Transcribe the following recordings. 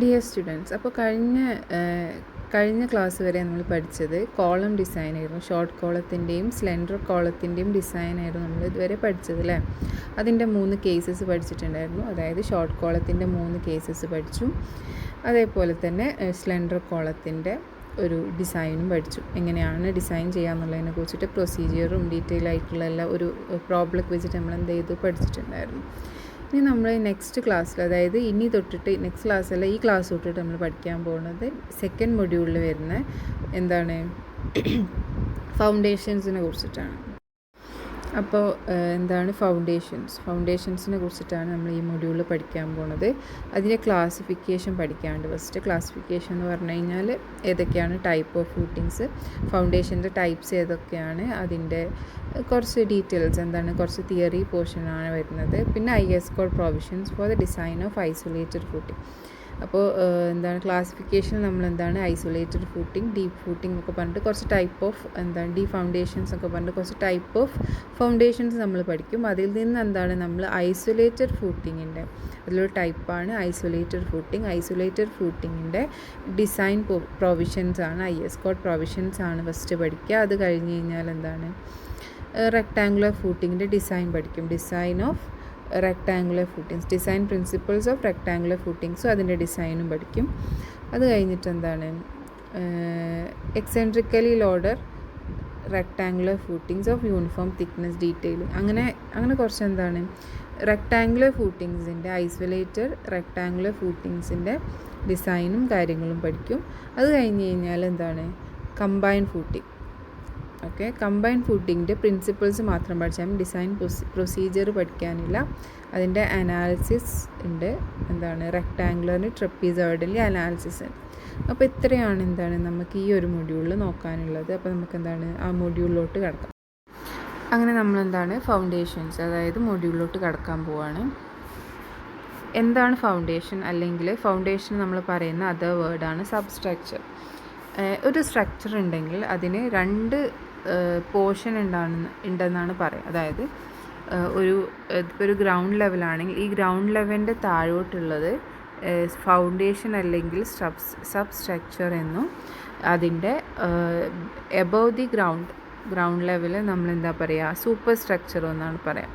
Dear students, അപ്പോൾ കഴിഞ്ഞ class വരെ നമ്മൾ പഠിച്ചത് കോളം ഡിസൈൻ ആയിരുന്നു. ഷോർട്ട് കോളത്തിൻ്റെയും സ്ലെൻഡർ കോളത്തിൻ്റെയും ഡിസൈനായിരുന്നു നമ്മൾ ഇതുവരെ പഠിച്ചത് അല്ലേ. അതിൻ്റെ 3 കേസസ് പഠിച്ചിട്ടുണ്ടായിരുന്നു. അതായത് ഷോർട്ട് കോളത്തിൻ്റെ 3 കേസസ് പഠിച്ചു. അതേപോലെ തന്നെ സ്ലെൻഡർ കോളത്തിൻ്റെ ഒരു ഡിസൈനും പഠിച്ചു. എങ്ങനെയാണ് ഡിസൈൻ ചെയ്യാന്നുള്ളതിനെ കുറിച്ചിട്ട് പ്രൊസീജിയറും ഡീറ്റെയിൽ ആയിട്ടുള്ള എല്ലാ ഒരു പ്രോബ്ലമൊക്കെ വെച്ചിട്ട് നമ്മൾ എന്ത് ചെയ്തു പഠിച്ചിട്ടുണ്ടായിരുന്നു. ഇനി നമ്മൾ നെക്സ്റ്റ് ക്ലാസ്സിൽ, അതായത് ഇനി തൊട്ടിട്ട് നെക്സ്റ്റ് ക്ലാസ്സല്ല, ഈ ക്ലാസ് തൊട്ടിട്ട് നമ്മൾ പഠിക്കാൻ പോകുന്നത് സെക്കൻഡ് മൊഡ്യൂളിൽ വരുന്ന എന്താണ് ഫൗണ്ടേഷൻസിനെ കുറിച്ചിട്ടാണ്. അപ്പോൾ എന്താണ് ഫൗണ്ടേഷൻസിനെ കുറിച്ചിട്ടാണ് നമ്മൾ ഈ മൊഡ്യൂളിൽ പഠിക്കാൻ പോകുന്നത്. അതിൻ്റെ ക്ലാസിഫിക്കേഷൻ പഠിക്കാണ്ട്. ഫസ്റ്റ് ക്ലാസിഫിക്കേഷൻ എന്ന് പറഞ്ഞു കഴിഞ്ഞാൽ ഏതൊക്കെയാണ് ടൈപ്പ് ഓഫ് ഫൂട്ടിങ്സ്, ഫൗണ്ടേഷൻ്റെ ടൈപ്സ് ഏതൊക്കെയാണ്, അതിൻ്റെ കുറച്ച് ഡീറ്റെയിൽസ് എന്താണ്, കുറച്ച് തിയറി പോർഷനാണ് വരുന്നത്. പിന്നെ IS code provisions for the design of isolated footing. അപ്പോൾ എന്താണ് ക്ലാസിഫിക്കേഷൻ നമ്മൾ എന്താണ് ഐസൊലേറ്റഡ് ഫൂട്ടിംഗ്, ഡീപ്പ് ഫൂട്ടിംഗ് ഒക്കെ പറഞ്ഞിട്ട് കുറച്ച് ടൈപ്പ് ഓഫ് എന്താണ് ഡീ ഫൗണ്ടേഷൻസ് ഒക്കെ പറഞ്ഞിട്ട് കുറച്ച് ടൈപ്പ് ഓഫ് ഫൗണ്ടേഷൻസ് നമ്മൾ പഠിക്കും. അതിൽ നിന്ന് എന്താണ് നമ്മൾ ഐസൊലേറ്റഡ് ഫൂട്ടിങ്ങിൻ്റെ അതിലൊരു ടൈപ്പാണ് ഐസൊലേറ്റഡ് ഫൂട്ടിംഗ്. ഐസൊലേറ്റഡ് ഫൂട്ടിങ്ങിൻ്റെ ഡിസൈൻ പ്രൊവിഷൻസ് ആണ്, IS കോഡ് പ്രൊവിഷൻസ് ആണ് ഫസ്റ്റ് പഠിക്കുക. അത് കഴിഞ്ഞ് കഴിഞ്ഞാൽ എന്താണ് റെക്ടാങ്കുലർ ഫൂട്ടിങ്ങിൻ്റെ ഡിസൈൻ പഠിക്കും. Design of rectangular footings, design principles of rectangular ഫൂട്ടിങ്സും അതിൻ്റെ ഡിസൈനും പഠിക്കും. അത് കഴിഞ്ഞിട്ട് എന്താണ് eccentrically loaded rectangular footings of uniform thickness detailing. അങ്ങനെ കുറച്ച് എന്താണ് റെക്ടാങ്കുലർ ഫൂട്ടിങ്സിൻ്റെ ഐസൊലേറ്റഡ് റെക്ടാങ്കുലർ ഫൂട്ടിങ്സിൻ്റെ ഡിസൈനും കാര്യങ്ങളും പഠിക്കും. അത് കഴിഞ്ഞ് കഴിഞ്ഞാൽ എന്താണ് കമ്പൈൻ ഫൂട്ടിംഗ്. ഓക്കെ, കമ്പൈൻ ഫൂട്ടിങ്ങിൻ്റെ പ്രിൻസിപ്പിൾസ് മാത്രം പഠിച്ചാൽ ഡിസൈൻ പ്രൊസീജിയർ പഠിക്കാനില്ല. അതിൻ്റെ അനാലിസിസ് ഉണ്ട്, എന്താണ് റെക്ടാങ്കുലറിന് ട്രപ്പീസോയിഡലി അനാലിസിസ് ഉണ്ട്. അപ്പോൾ ഇത്രയാണ് എന്താണ് നമുക്ക് ഈ ഒരു മൊഡ്യൂളിൽ നോക്കാനുള്ളത്. അപ്പോൾ നമുക്ക് എന്താണ് ആ മൊഡ്യൂളിലോട്ട് കിടക്കാം. അങ്ങനെ നമ്മളെന്താണ് ഫൗണ്ടേഷൻസ്, അതായത് മൊഡ്യൂളിലോട്ട് കിടക്കാൻ പോവാണ്. എന്താണ് ഫൗണ്ടേഷൻ, അല്ലെങ്കിൽ ഫൗണ്ടേഷൻ നമ്മൾ പറയുന്ന അതർ വേർഡാണ് സബ്സ്ട്രക്ചർ. ഒരു സ്ട്രക്ചർ ഉണ്ടെങ്കിൽ അതിന് 2 പോർഷൻ ഉണ്ടെന്നാണ് പറയുക. അതായത് ഇപ്പോൾ ഒരു ഗ്രൗണ്ട് ലെവലാണെങ്കിൽ ഈ ഗ്രൗണ്ട് ലെവലിൻ്റെ താഴോട്ടുള്ളത് ഫൗണ്ടേഷൻ അല്ലെങ്കിൽ സബ്സ്ട്രക്ചർ എന്നും, അതിൻ്റെ എബവ് ദി ഗ്രൗണ്ട് ലെവൽ നമ്മൾ എന്താ പറയുക സൂപ്പർ സ്ട്രക്ചർ എന്നാണ് പറയുക.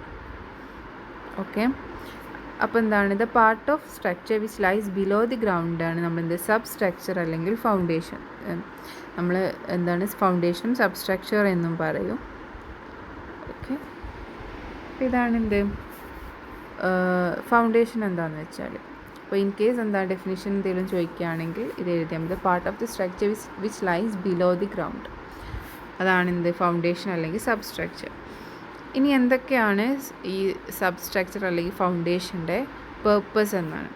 ഓക്കെ, അപ്പോൾ എന്താണ് the part of structure which lies below the ഗ്രൗണ്ടാണ് നമ്മളെന്ത് സബ് സ്ട്രക്ചർ അല്ലെങ്കിൽ ഫൗണ്ടേഷൻ. നമ്മൾ എന്താണ് ഫൗണ്ടേഷനും സബ് സ്ട്രക്ചർ എന്നും പറയും. ഓക്കെ, അപ്പോൾ ഇതാണ് എന്ത് ഫൗണ്ടേഷൻ എന്താണെന്ന് വെച്ചാൽ. അപ്പോൾ ഇൻ കേസ് എന്താ ഡെഫിനിഷൻ എന്തെങ്കിലും ചോദിക്കുകയാണെങ്കിൽ ഇത് എഴുതിയാൽ മതി. Part of the structure which lies below the ground, അതാണ് എന്ത് ഫൗണ്ടേഷൻ അല്ലെങ്കിൽ സബ് സ്ട്രക്ചർ. ഇനി എന്തൊക്കെയാണ് ഈ സബ്സ്ട്രക്ചർ അല്ലെങ്കിൽ ഫൗണ്ടേഷൻ്റെ പേർപ്പസ് എന്നാണ്.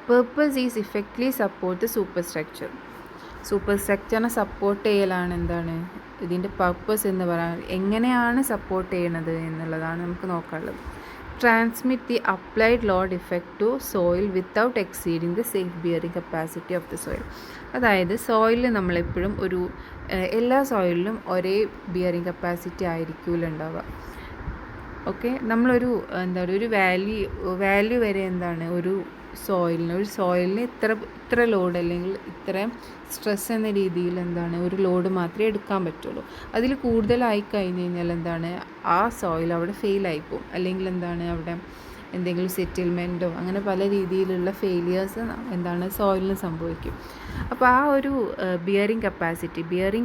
Purpose is effectively support the സൂപ്പർ സ്ട്രക്ചറിനെ സപ്പോർട്ട് ചെയ്യലാണ് എന്താണ് ഇതിൻ്റെ പർപ്പസ് എന്ന് പറയാൻ. എങ്ങനെയാണ് സപ്പോർട്ട് ചെയ്യണത് എന്നുള്ളതാണ് നമുക്ക് നോക്കാനുള്ളത്. Transmit the applied load effect to soil without exceeding the safe bearing capacity of the soil. അതായത് സോയിലിൽ നമ്മളെപ്പോഴും എല്ലാ സോയിലിലും ഒരേ ബിയറിംഗ് കപ്പാസിറ്റി ആയിരിക്കില്ല ഉണ്ടാവുക. ഓക്കെ, നമ്മളൊരു ഒരു വാല്യൂ വരെ എന്താണ് ഒരു സോയിലിന് ഇത്ര ലോഡ് അല്ലെങ്കിൽ ഇത്ര സ്ട്രെസ് എന്ന രീതിയിൽ എന്താണ് ഒരു ലോഡ് മാത്രമേ എടുക്കാൻ പറ്റുള്ളൂ. അതിൽ കൂടുതലായി കഴിഞ്ഞ് കഴിഞ്ഞാൽ എന്താണ് ആ സോയിൽ അവിടെ ഫെയിലായിപ്പോവും, അല്ലെങ്കിൽ എന്താണ് അവിടെ എന്തെങ്കിലും സെറ്റിൽമെൻറ്റോ അങ്ങനെ പല രീതിയിലുള്ള ഫെയിലിയേഴ്സ് എന്താണ് സോയിലിന് സംഭവിക്കും. അപ്പോൾ ആ ഒരു ബിയറിംഗ്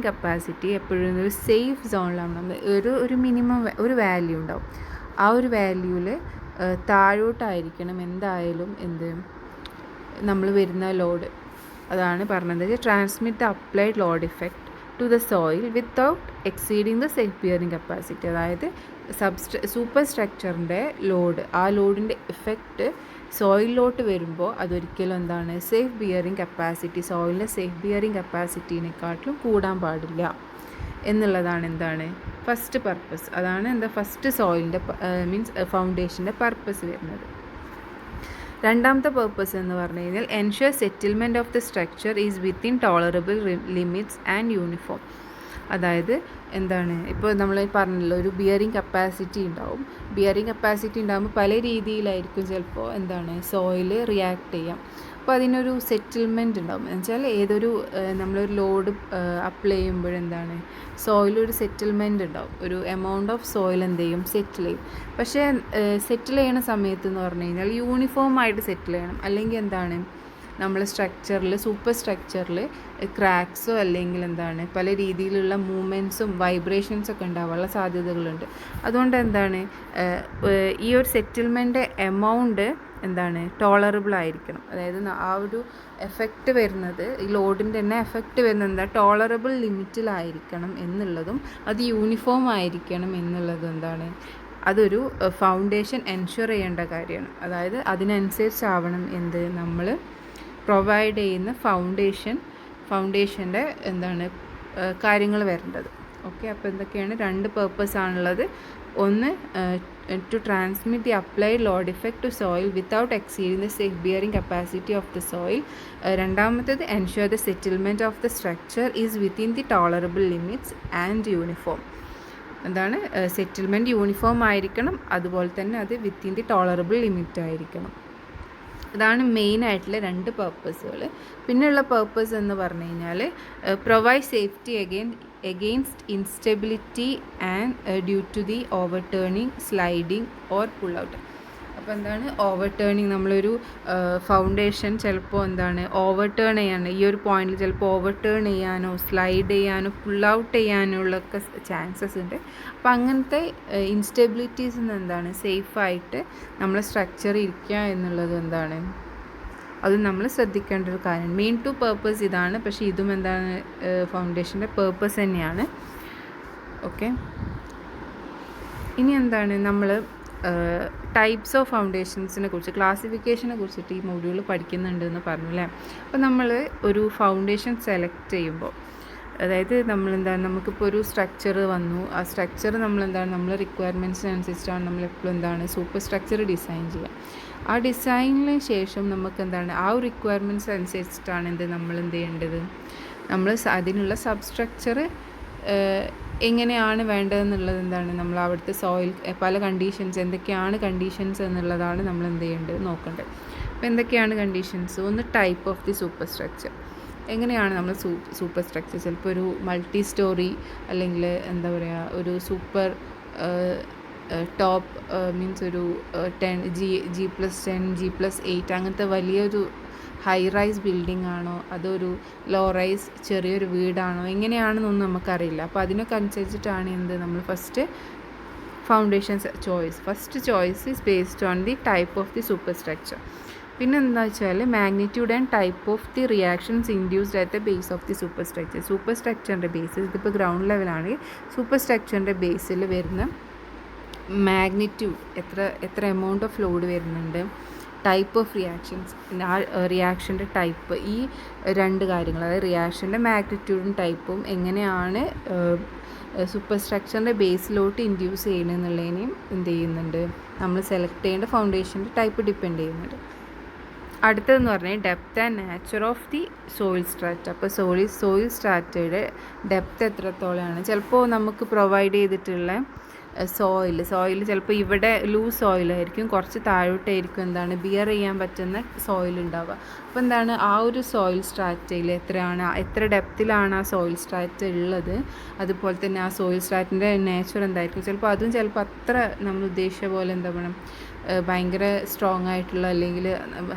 കപ്പാസിറ്റി എപ്പോഴും ഒരു സേഫ് സോണിലാണ്. ഒരു മിനിമം ഒരു വാല്യൂ ഉണ്ടാവും. ആ ഒരു വാല്യൂവിൽ താഴോട്ടായിരിക്കണം എന്തായാലും നമ്മൾ വരുന്ന ലോഡ്. അതാണ് പറഞ്ഞത് transmit the applied load effect to the soil without exceeding the safe bearing capacity. അതായത് സൂപ്പർ സ്ട്രക്ചറിൻ്റെ ആ ലോഡിൻ്റെ ഇഫക്റ്റ് സോയിലിലോട്ട് വരുമ്പോൾ അതൊരിക്കലും എന്താണ് സോയിലിൻ്റെ സേഫ് ബിയറിംഗ് കപ്പാസിറ്റീനെക്കാട്ടിലും കൂടാൻ പാടില്ല എന്നുള്ളതാണ് എന്താണ് ഫസ്റ്റ് പർപ്പസ്. അതാണ് ഫസ്റ്റ് സോയിലിൻ്റെ ഫൗണ്ടേഷൻ്റെ പർപ്പസ് വരുന്നത്. രണ്ടാമത്തെ പർപ്പസ് എന്ന് പറഞ്ഞു കഴിഞ്ഞാൽ ensure settlement of the structure is within tolerable limits and uniform. അതായത് എന്താണ് ഇപ്പോൾ നമ്മൾ പറഞ്ഞല്ലോ ഒരു ബിയറിംഗ് കപ്പാസിറ്റി ഉണ്ടാകുമ്പോൾ പല രീതിയിലായിരിക്കും ചിലപ്പോൾ സോയിൽ റിയാക്ട് ചെയ്യാം. അപ്പോൾ അതിനൊരു സെറ്റിൽമെൻറ്റ് ഉണ്ടാവും. എന്നുവെച്ചാൽ ഏതൊരു നമ്മളൊരു ലോഡ് അപ്ലൈ ചെയ്യുമ്പോഴെന്താണ് സോയിലൊരു സെറ്റിൽമെൻറ്റ് ഉണ്ടാവും. ഒരു എമൗണ്ട് ഓഫ് സോയിൽ എന്ത് ചെയ്യും, സെറ്റിൽ ചെയ്യും. പക്ഷേ സെറ്റിൽ ചെയ്യണ സമയത്ത് എന്ന് പറഞ്ഞു കഴിഞ്ഞാൽ യൂണിഫോമായിട്ട് സെറ്റിൽ ചെയ്യണം. അല്ലെങ്കിൽ എന്താണ് നമ്മൾ സ്ട്രക്ചറിൽ, സൂപ്പർ സ്ട്രക്ചറിൽ ക്രാക്സോ അല്ലെങ്കിൽ എന്താണ് പല രീതിയിലുള്ള മൂവ്മെൻറ്റ്സും വൈബ്രേഷൻസൊക്കെ ഉണ്ടാവാനുള്ള സാധ്യതകളുണ്ട്. അതുകൊണ്ട് എന്താണ് ഈ ഒരു സെറ്റിൽമെൻറ്റ് എമൗണ്ട് എന്താണ് ടോളറബിൾ ആയിരിക്കണം. അതായത് ആ ഒരു എഫക്റ്റ് വരുന്നത്, ഈ ലോഡിൻ്റെ തന്നെ എഫക്റ്റ് വരുന്നത് എന്താ ടോളറബിൾ ലിമിറ്റിലായിരിക്കണം എന്നുള്ളതും അത് യൂണിഫോം ആയിരിക്കണം എന്നുള്ളതും എന്താണ് അതൊരു ഫൗണ്ടേഷൻ എൻഷുർ ചെയ്യേണ്ട കാര്യമാണ്. അതായത് അതിനനുസരിച്ചാവണം എന്ത് നമ്മൾ പ്രൊവൈഡ് ചെയ്യുന്ന ഫൗണ്ടേഷൻ്റെ എന്താണ് കാര്യങ്ങൾ വരേണ്ടത്. ഓക്കെ, അപ്പോൾ എന്തൊക്കെയാണ് 2 പേർപ്പസാണുള്ളത്. ഒന്ന് to transmit the applied load effect to soil without exceeding the safe bearing capacity of the soil. രണ്ടാമത്തേത് ensure the settlement of the structure is within the tolerable limits and uniform. എന്താണ് settlement uniform ആയിരിക്കണം, അതുപോലെ തന്നെ അത് within the tolerable limit ആയിരിക്കണം. ഇതാണ് മെയിനായിട്ടുള്ള 2 പേർപ്പസുകൾ. പിന്നെയുള്ള പേർപ്പസ് എന്ന് പറഞ്ഞു കഴിഞ്ഞാൽ provide safety against instability and due to the overturning, sliding or pull out. അപ്പോൾ എന്താണ് ഓവർടേണിങ്, നമ്മളൊരു ഫൗണ്ടേഷൻ ചിലപ്പോൾ എന്താണ് ഓവർടേൺ ചെയ്യാനോ, ഈ ഒരു പോയിന്റിൽ ചിലപ്പോൾ ഓവർടേൺ ചെയ്യാനോ സ്ലൈഡ് ചെയ്യാനോ പുൾ ഔട്ട് ചെയ്യാനുള്ളൊക്കെ ചാൻസസ് ഉണ്ട്. അപ്പോൾ അങ്ങനത്തെ ഇൻസ്റ്റെബിലിറ്റീസിൽ നിന്ന് എന്താണ് സേഫായിട്ട് നമ്മളെ സ്ട്രക്ചർ ഇരിക്കുക എന്നുള്ളത് എന്താണ് അത് നമ്മൾ ശ്രദ്ധിക്കേണ്ട ഒരു കാര്യമാണ്. മെയിൻ 2 പേർപ്പസ് ഇതാണ്. പക്ഷേ ഇതും എന്താണ് ഫൗണ്ടേഷൻ്റെ പേർപ്പസ് തന്നെയാണ്. ഓക്കെ, ഇനി എന്താണ് നമ്മൾ ടൈപ്സ് ഓഫ് ഫൗണ്ടേഷൻസിനെ കുറിച്ച്, ക്ലാസിഫിക്കേഷനെ കുറിച്ചിട്ട് ഈ മൊഡ്യൂൾ പഠിക്കുന്നുണ്ടെന്ന് പറഞ്ഞു അല്ലേ. അപ്പോൾ നമ്മൾ ഒരു ഫൗണ്ടേഷൻ സെലക്ട് ചെയ്യുമ്പോൾ, അതായത് നമ്മളെന്താണ് നമുക്കിപ്പോൾ ഒരു സ്ട്രക്ചർ വന്നു, ആ സ്ട്രക്ചർ നമ്മളെന്താണ് നമ്മൾ റിക്വയർമെൻറ്റ്സിനനുസരിച്ചിട്ടാണ് നമ്മളെപ്പോഴും എന്താണ് സൂപ്പർ സ്ട്രക്ചർ ഡിസൈൻ ചെയ്യുക. ആ ഡിസൈനിന് ശേഷം നമുക്ക് എന്താണ് ആ ഒരു റിക്വയർമെൻറ്റ്സ് അനുസരിച്ചിട്ടാണ് നമ്മൾ എന്ത് ചെയ്യേണ്ടത്, നമ്മൾ അതിനുള്ള സബ്സ്ട്രക്ചർ എങ്ങനെയാണ് വേണ്ടതെന്നുള്ളത് എന്താണ് നമ്മൾ അവിടുത്തെ സോയിൽ പല കണ്ടീഷൻസ് എന്തൊക്കെയാണ് കണ്ടീഷൻസ് എന്നുള്ളതാണ് നമ്മൾ എന്ത് ചെയ്യേണ്ടത് നോക്കേണ്ടത്. അപ്പോൾ എന്തൊക്കെയാണ് കണ്ടീഷൻസ്? ഒന്ന് type of the super structure. എങ്ങനെയാണ് നമ്മൾ സൂപ്പർ സ്ട്രക്ചർ, ചിലപ്പോൾ ഒരു മൾട്ടി സ്റ്റോറി അല്ലെങ്കിൽ എന്താ പറയുക ഒരു സൂപ്പർ ടോപ്പ് മീൻസ് ഒരു 10 G+10 G+8 അങ്ങനത്തെ വലിയൊരു ഹൈ റൈസ് ബിൽഡിംഗ് ആണോ അതൊരു ലോ റൈസ് ചെറിയൊരു വീടാണോ എങ്ങനെയാണെന്നൊന്നും നമുക്കറിയില്ല. അപ്പോൾ അതിനൊക്കെ അനുസരിച്ചിട്ടാണ് നമ്മൾ first foundation first choice is based on the type of the superstructure. പിന്നെ എന്താ വെച്ചാൽ magnitude and type of the reactions induced at the base of the superstructure. സൂപ്പർ സ്ട്രക്ചറിൻ്റെ ബേസിൽ ഇതിപ്പോൾ ഗ്രൗണ്ട് ലെവലാണെങ്കിൽ സൂപ്പർ സ്ട്രക്ചറിൻ്റെ ബേസിൽ വരുന്ന മാഗ്നിറ്റ്യൂഡ് എത്ര എമൗണ്ട് ഓഫ് ലോഡ് വരുന്നുണ്ട്, ടൈപ്പ് ഓഫ് റിയാക്ഷൻസ്, ആ റിയാക്ഷൻ്റെ ടൈപ്പ്, ഈ 2 കാര്യങ്ങൾ അതായത് റിയാക്ഷൻ്റെ മാഗ്നിറ്റ്യൂഡും ടൈപ്പും എങ്ങനെയാണ് സൂപ്പർ സ്ട്രക്ചറിൻ്റെ ബേസിലോട്ട് ഇൻഡ്യൂസ് ചെയ്യണമെന്നുള്ളതിനെയും എന്ത് ചെയ്യുന്നുണ്ട് നമ്മൾ സെലക്ട് ചെയ്യേണ്ട ഫൗണ്ടേഷൻ്റെ ടൈപ്പ് ഡിപ്പെൻഡ് ചെയ്യുന്നുണ്ട്. അടുത്തതെന്ന് പറഞ്ഞാൽ depth and nature of the soil strata. അപ്പോൾ സോയിൽ സ്ട്രാറ്റയുടെ ഡെപ്ത് എത്രത്തോളമാണ്, ചിലപ്പോൾ നമുക്ക് പ്രൊവൈഡ് ചെയ്തിട്ടുള്ള സോയിൽ ചിലപ്പോൾ ഇവിടെ ലൂസ് സോയിലായിരിക്കും, കുറച്ച് താഴോട്ടായിരിക്കും എന്താണ് ബിയർ ചെയ്യാൻ പറ്റുന്ന സോയിൽ ഉണ്ടാവുക. അപ്പോൾ എന്താണ് ആ ഒരു സോയിൽ സ്ട്രാറ്റയിൽ എത്ര ഡെപ്തിലാണ് ആ സോയിൽ സ്ട്രാറ്റ ഉള്ളത്, അതുപോലെ തന്നെ ആ സോയിൽ സ്ട്രാറ്റിൻ്റെ നേച്ചർ എന്തായിരിക്കും, ചിലപ്പോൾ അത്ര നമ്മൾ ഉദ്ദേശിച്ച പോലെ എന്താ പറയുക ഭയങ്കര സ്ട്രോങ് ആയിട്ടുള്ള അല്ലെങ്കിൽ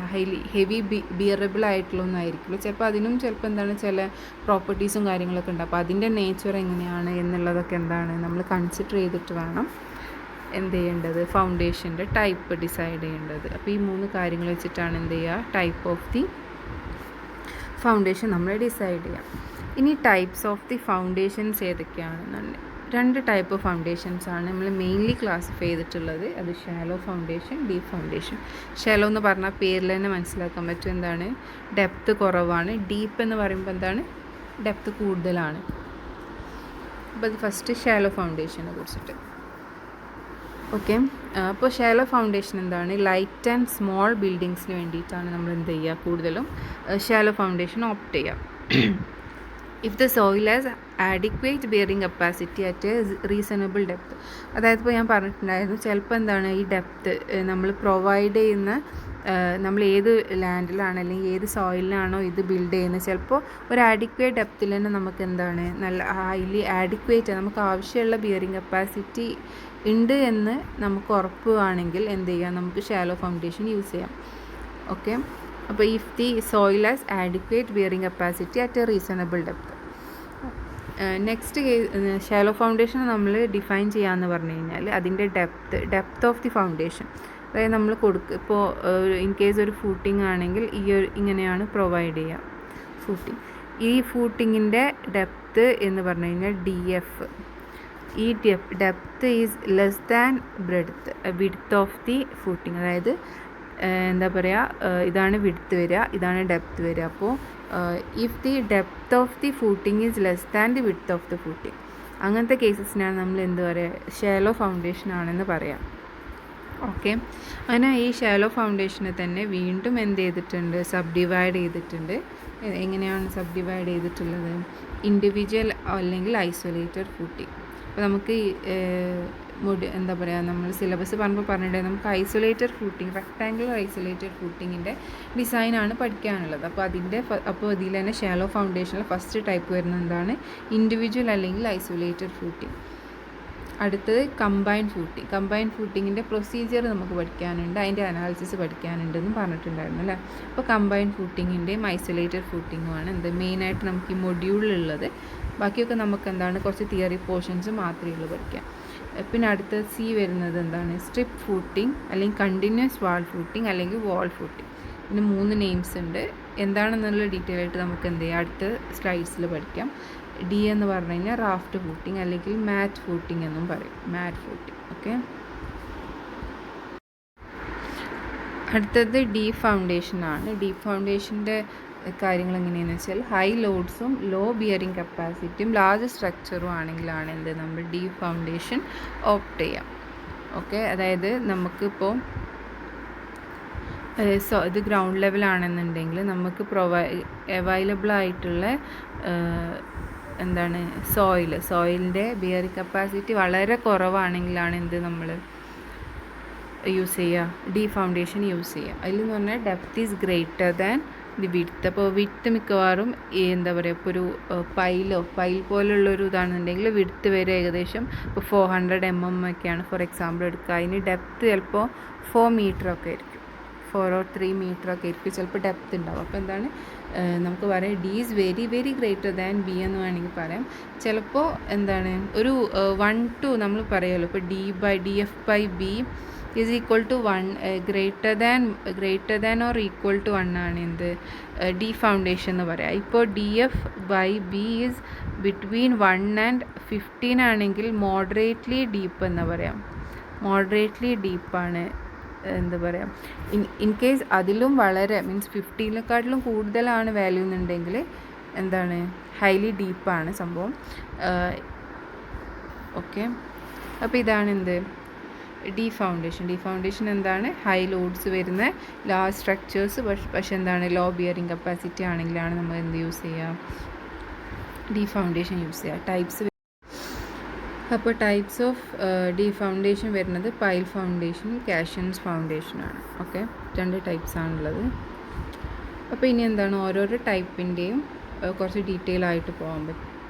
ഹെവി ബിയറബിൾ ആയിട്ടുള്ള ഒന്നും ആയിരിക്കില്ല. ചിലപ്പോൾ എന്താണ് ചില പ്രോപ്പർട്ടീസും കാര്യങ്ങളൊക്കെ ഉണ്ട്. അപ്പോൾ അതിൻ്റെ നേച്ചർ എങ്ങനെയാണ് എന്നുള്ളതൊക്കെ നമ്മൾ കൺസിഡർ ചെയ്തിട്ട് വേണം എന്ത് ചെയ്യേണ്ടത് ഫൗണ്ടേഷൻ്റെ ടൈപ്പ് ഡിസൈഡ് ചെയ്യേണ്ടത്. അപ്പോൾ ഈ 3 കാര്യങ്ങൾ വെച്ചിട്ടാണ് ടൈപ്പ് ഓഫ് ദി ഫൗണ്ടേഷൻ നമ്മൾ ഡിസൈഡ് ചെയ്യാം. ഇനി ടൈപ്സ് ഓഫ് ദി ഫൗണ്ടേഷൻസ് ഏതൊക്കെയാണെന്നുണ്ട് 2 ടൈപ്പ് ഫൗണ്ടേഷൻസ് ആണ് നമ്മൾ മെയിൻലി ക്ലാസിഫൈ ചെയ്തിട്ടുള്ളത്. അത് shallow foundation, deep foundation. Shallow എന്ന് പറഞ്ഞാൽ പേരിൽ തന്നെ മനസ്സിലാക്കാൻ പറ്റും എന്താണ് ഡെപ്ത് കുറവാണ്. ഡീപ്പ് എന്ന് പറയുമ്പോൾ എന്താണ് ഡെപ്ത് കൂടുതലാണ്. അപ്പോൾ അത് ഫസ്റ്റ് ഷാലോ ഫൗണ്ടേഷനെ കുറിച്ചിട്ട്. ഓക്കെ, അപ്പോൾ ഷാലോ ഫൗണ്ടേഷൻ എന്താണ് ലൈറ്റ് ആൻഡ് സ്മോൾ ബിൽഡിങ്സിന് വേണ്ടിയിട്ടാണ് നമ്മൾ എന്ത് ചെയ്യുക കൂടുതലും ഷാലോ ഫൗണ്ടേഷൻ ഓപ്റ്റ് ചെയ്യുക. If the soil has adequate bearing capacity at A reasonable depth. അതായത് ഇപ്പോൾ ഞാൻ പറഞ്ഞിട്ടുണ്ടായിരുന്നു ചിലപ്പോൾ എന്താണ് ഈ ഡെപ്ത് നമ്മൾ പ്രൊവൈഡ് ചെയ്യുന്ന നമ്മൾ ഏത് ലാൻഡിലാണ് അല്ലെങ്കിൽ ഏത് സോയിലിനാണോ ഇത് ബിൽഡ് ചെയ്യുന്നത്, ചിലപ്പോൾ ഒരു ആഡിക്വേറ്റ് ഡെപ്തിൽ തന്നെ നമുക്ക് എന്താണ് നല്ല ഹൈലി ആഡിക്വേറ്റ് നമുക്ക് ആവശ്യമുള്ള ബിയറിംഗ് കപ്പാസിറ്റി ഉണ്ട് എന്ന് നമുക്ക് ഉറപ്പുവാണെങ്കിൽ എന്ത് ചെയ്യാം, നമുക്ക് ഷാലോ ഫൗണ്ടേഷൻ യൂസ് ചെയ്യാം. ഓക്കെ, അപ്പോൾ if the soil has adequate bearing capacity at A reasonable depth. Next shallow foundation നമ്മൾ ഡിഫൈൻ ചെയ്യാമെന്ന് പറഞ്ഞു കഴിഞ്ഞാൽ അതിൻ്റെ ഡെപ്ത് ഓഫ് ദി ഫൗണ്ടേഷൻ. അതായത് നമ്മൾ ഇപ്പോൾ ഇൻ കേസ് ഒരു ഫൂട്ടിംഗ് ആണെങ്കിൽ ഇങ്ങനെയാണ് പ്രൊവൈഡ് ചെയ്യുക ഫൂട്ടിംഗ്. ഈ ഫൂട്ടിങ്ങിൻ്റെ ഡെപ്ത് എന്ന് പറഞ്ഞു കഴിഞ്ഞാൽ DF. ഈ depth is less than width of the footing. അതായത് എന്താ പറയുക, ഇതാണ് വിഡ്ത്ത് വരിക, ഇതാണ് ഡെപ്ത് വരിക. അപ്പോൾ if the depth of the footing is less than the width of the footing, അങ്ങനത്തെ കേസസിനാണ് നമ്മൾ എന്ത് പറയുക, ഷാലോ ഫൗണ്ടേഷൻ ആണെന്ന് പറയാം. ഓക്കെ, അങ്ങനെ ഈ ഷാലോ ഫൗണ്ടേഷനെ തന്നെ വീണ്ടും എന്ത് ചെയ്തിട്ടുണ്ട്, സബ് ഡിവൈഡ് ചെയ്തിട്ടുണ്ട്. എങ്ങനെയാണ് സബ് ഡിവൈഡ് ചെയ്തിട്ടുള്ളത്, ഇൻഡിവിജ്വൽ അല്ലെങ്കിൽ ഐസൊലേറ്റഡ് ഫൂട്ടിങ്. അപ്പോൾ നമുക്ക് എന്താ പറയുക, നമ്മൾ സിലബസ് പറഞ്ഞിട്ടുണ്ടെങ്കിൽ നമുക്ക് ഐസൊലേറ്റഡ് ഫൂട്ടിങ്, റെക്ടാങ്കുലർ ഐസൊലേറ്റഡ് ഫൂട്ടിങ്ങിൻ്റെ ഡിസൈനാണ് പഠിക്കാനുള്ളത്. അപ്പോൾ ഇതിൽ തന്നെ ഷാലോ ഫൗണ്ടേഷനിൽ ഫസ്റ്റ് ടൈപ്പ് വരുന്നത് എന്താണ്, ഇൻഡിവിജ്വൽ അല്ലെങ്കിൽ ഐസൊലേറ്റഡ് ഫൂട്ടിങ്. അടുത്തത് കമ്പൈൻഡ് ഫൂട്ടിങ്. കമ്പൈൻഡ് ഫൂട്ടിങ്ങിൻ്റെ പ്രൊസീജിയർ നമുക്ക് പഠിക്കാനുണ്ട്, അതിൻ്റെ അനാലിസിസ് പഠിക്കാനുണ്ടെന്ന് പറഞ്ഞിട്ടുണ്ടായിരുന്നു അല്ലേ. അപ്പോൾ കമ്പൈൻഡ് ഫൂട്ടിങ്ങിൻ്റെയും ഐസൊലേറ്റഡ് ഫൂട്ടിങ്ങുമാണ് മെയിനായിട്ട് നമുക്ക് ഈ മൊഡ്യൂളിലുള്ളത്. ബാക്കിയൊക്കെ നമുക്ക് എന്താണ് കുറച്ച് തിയറി പോർഷൻസ് മാത്രമേ ഉള്ളൂ പഠിക്കാം. പിന്നെ അടുത്ത C വരുന്നത് എന്താണ്, സ്ട്രിപ്പ് ഫൂട്ടിങ് അല്ലെങ്കിൽ കണ്ടിന്യൂസ് വാൾ ഫൂട്ടിങ് അല്ലെങ്കിൽ വാൾ ഫൂട്ടിങ്. ഇതിന് 3 നെയിംസ് ഉണ്ട്. എന്താണെന്നുള്ള ഡീറ്റെയിൽ ആയിട്ട് നമുക്ക് എന്ത് ചെയ്യാം, അടുത്ത സ്ലൈഡ്സിൽ പഠിക്കാം. D എന്ന് പറഞ്ഞു കഴിഞ്ഞാൽ റാഫ്റ്റ് ഫൂട്ടിങ് അല്ലെങ്കിൽ മാറ്റ് ഫൂട്ടിങ് എന്നും പറയും, മാറ്റ് ഫൂട്ടിങ്. ഓക്കെ, അടുത്തത് ഡീപ്പ് ഫൗണ്ടേഷനാണ്. ഡീപ്പ് ഫൗണ്ടേഷൻ്റെ കാര്യങ്ങൾ എങ്ങനെയാണെന്ന് വെച്ചാൽ ഹൈ ലോഡ്സും ലോ ബിയറിംഗ് കപ്പാസിറ്റിയും ലാർജ് സ്ട്രക്ചറും ആണെങ്കിലാണ് എന്ത് നമ്മൾ ഡീപ്പ് ഫൗണ്ടേഷൻ ഓപ്റ്റ് ചെയ്യാം. ഓക്കെ, അതായത് നമുക്കിപ്പോൾ ഇത് ഗ്രൗണ്ട് ലെവലാണെന്നുണ്ടെങ്കിൽ നമുക്ക് അവൈലബിൾ ആയിട്ടുള്ള എന്താണ് സോയിലിൻ്റെ ബിയറിംഗ് കപ്പാസിറ്റി വളരെ കുറവാണെങ്കിലാണ് എന്ത് നമ്മൾ യൂസ് ചെയ്യുക, ഡീപ്പ് ഫൗണ്ടേഷൻ യൂസ് ചെയ്യുക. അതിലെന്ന് പറഞ്ഞാൽ depth is greater than the width. അപ്പോൾ വിഡ്ത്ത് മിക്കവാറും എന്താ പറയുക, ഇപ്പോൾ ഒരു പൈൽ പോലുള്ളൊരു ഇതാണെന്നുണ്ടെങ്കിൽ വിഡ്ത്ത് വരെ ഏകദേശം ഇപ്പോൾ 400 mm ഒക്കെയാണ് ഫോർ എക്സാമ്പിൾ എടുക്കുക. അതിന് ഡെപ്ത്ത് ചിലപ്പോൾ 4 മീറ്ററൊക്കെ ആയിരിക്കും, 4 or 3 മീറ്ററൊക്കെ ആയിരിക്കും ചിലപ്പോൾ ഡെപ്ത്ത് ഉണ്ടാവും. അപ്പോൾ എന്താണ് നമുക്ക് പറയാം, D is very very greater than B എന്ന് വേണമെങ്കിൽ പറയാം. ചിലപ്പോൾ എന്താണ് ഒരു 1 to നമ്മൾ പറയുമല്ലോ, ഇപ്പോൾ DF/B is equal to 1, greater than or equal to 1 ആണ് എന്ത് ഡി ഫൗണ്ടേഷൻ എന്ന് പറയാം. ഇപ്പോൾ DF/B ഈസ് ബിറ്റ്വീൻ 1 and 15 ആണെങ്കിൽ മോഡറേറ്റ്ലി ഡീപ്പ് എന്ന് പറയാം. മോഡറേറ്റ്ലി ഡീപ്പാണ് എന്താ പറയുക. ഇൻ കേസ് അതിലും വളരെ മീൻസ് 15നെക്കാട്ടിലും കൂടുതലാണ് വാല്യൂ എന്നുണ്ടെങ്കിൽ എന്താണ് ഹൈലി ഡീപ്പാണ് സംഭവം. ഓക്കെ, അപ്പോൾ ഇതാണ് എന്ത് ഡി ഫൗണ്ടേഷൻ എന്താണ്, ഹൈ ലോഡ്സ് വരുന്ന ലാർജ് സ്ട്രക്ചേഴ്സ്, പക്ഷെ എന്താണ് ലോ ബിയറിംഗ് കപ്പാസിറ്റി ആണെങ്കിലാണ് നമ്മൾ എന്ത് യൂസ് ചെയ്യുക, ഡി ഫൗണ്ടേഷൻ യൂസ് ചെയ്യുക. ടൈപ്സ്, അപ്പോൾ ടൈപ്സ് ഓഫ് ഡി ഫൗണ്ടേഷൻ വരുന്നത് പൈൽ ഫൗണ്ടേഷൻ, കാഷ്യൻസ് ഫൗണ്ടേഷനാണ്. ഓക്കെ, 2 ടൈപ്സ് ആണുള്ളത്. അപ്പോൾ ഇനി എന്താണ് ഓരോരോ ടൈപ്പിൻ്റെയും കുറച്ച് ഡീറ്റെയിൽ ആയിട്ട്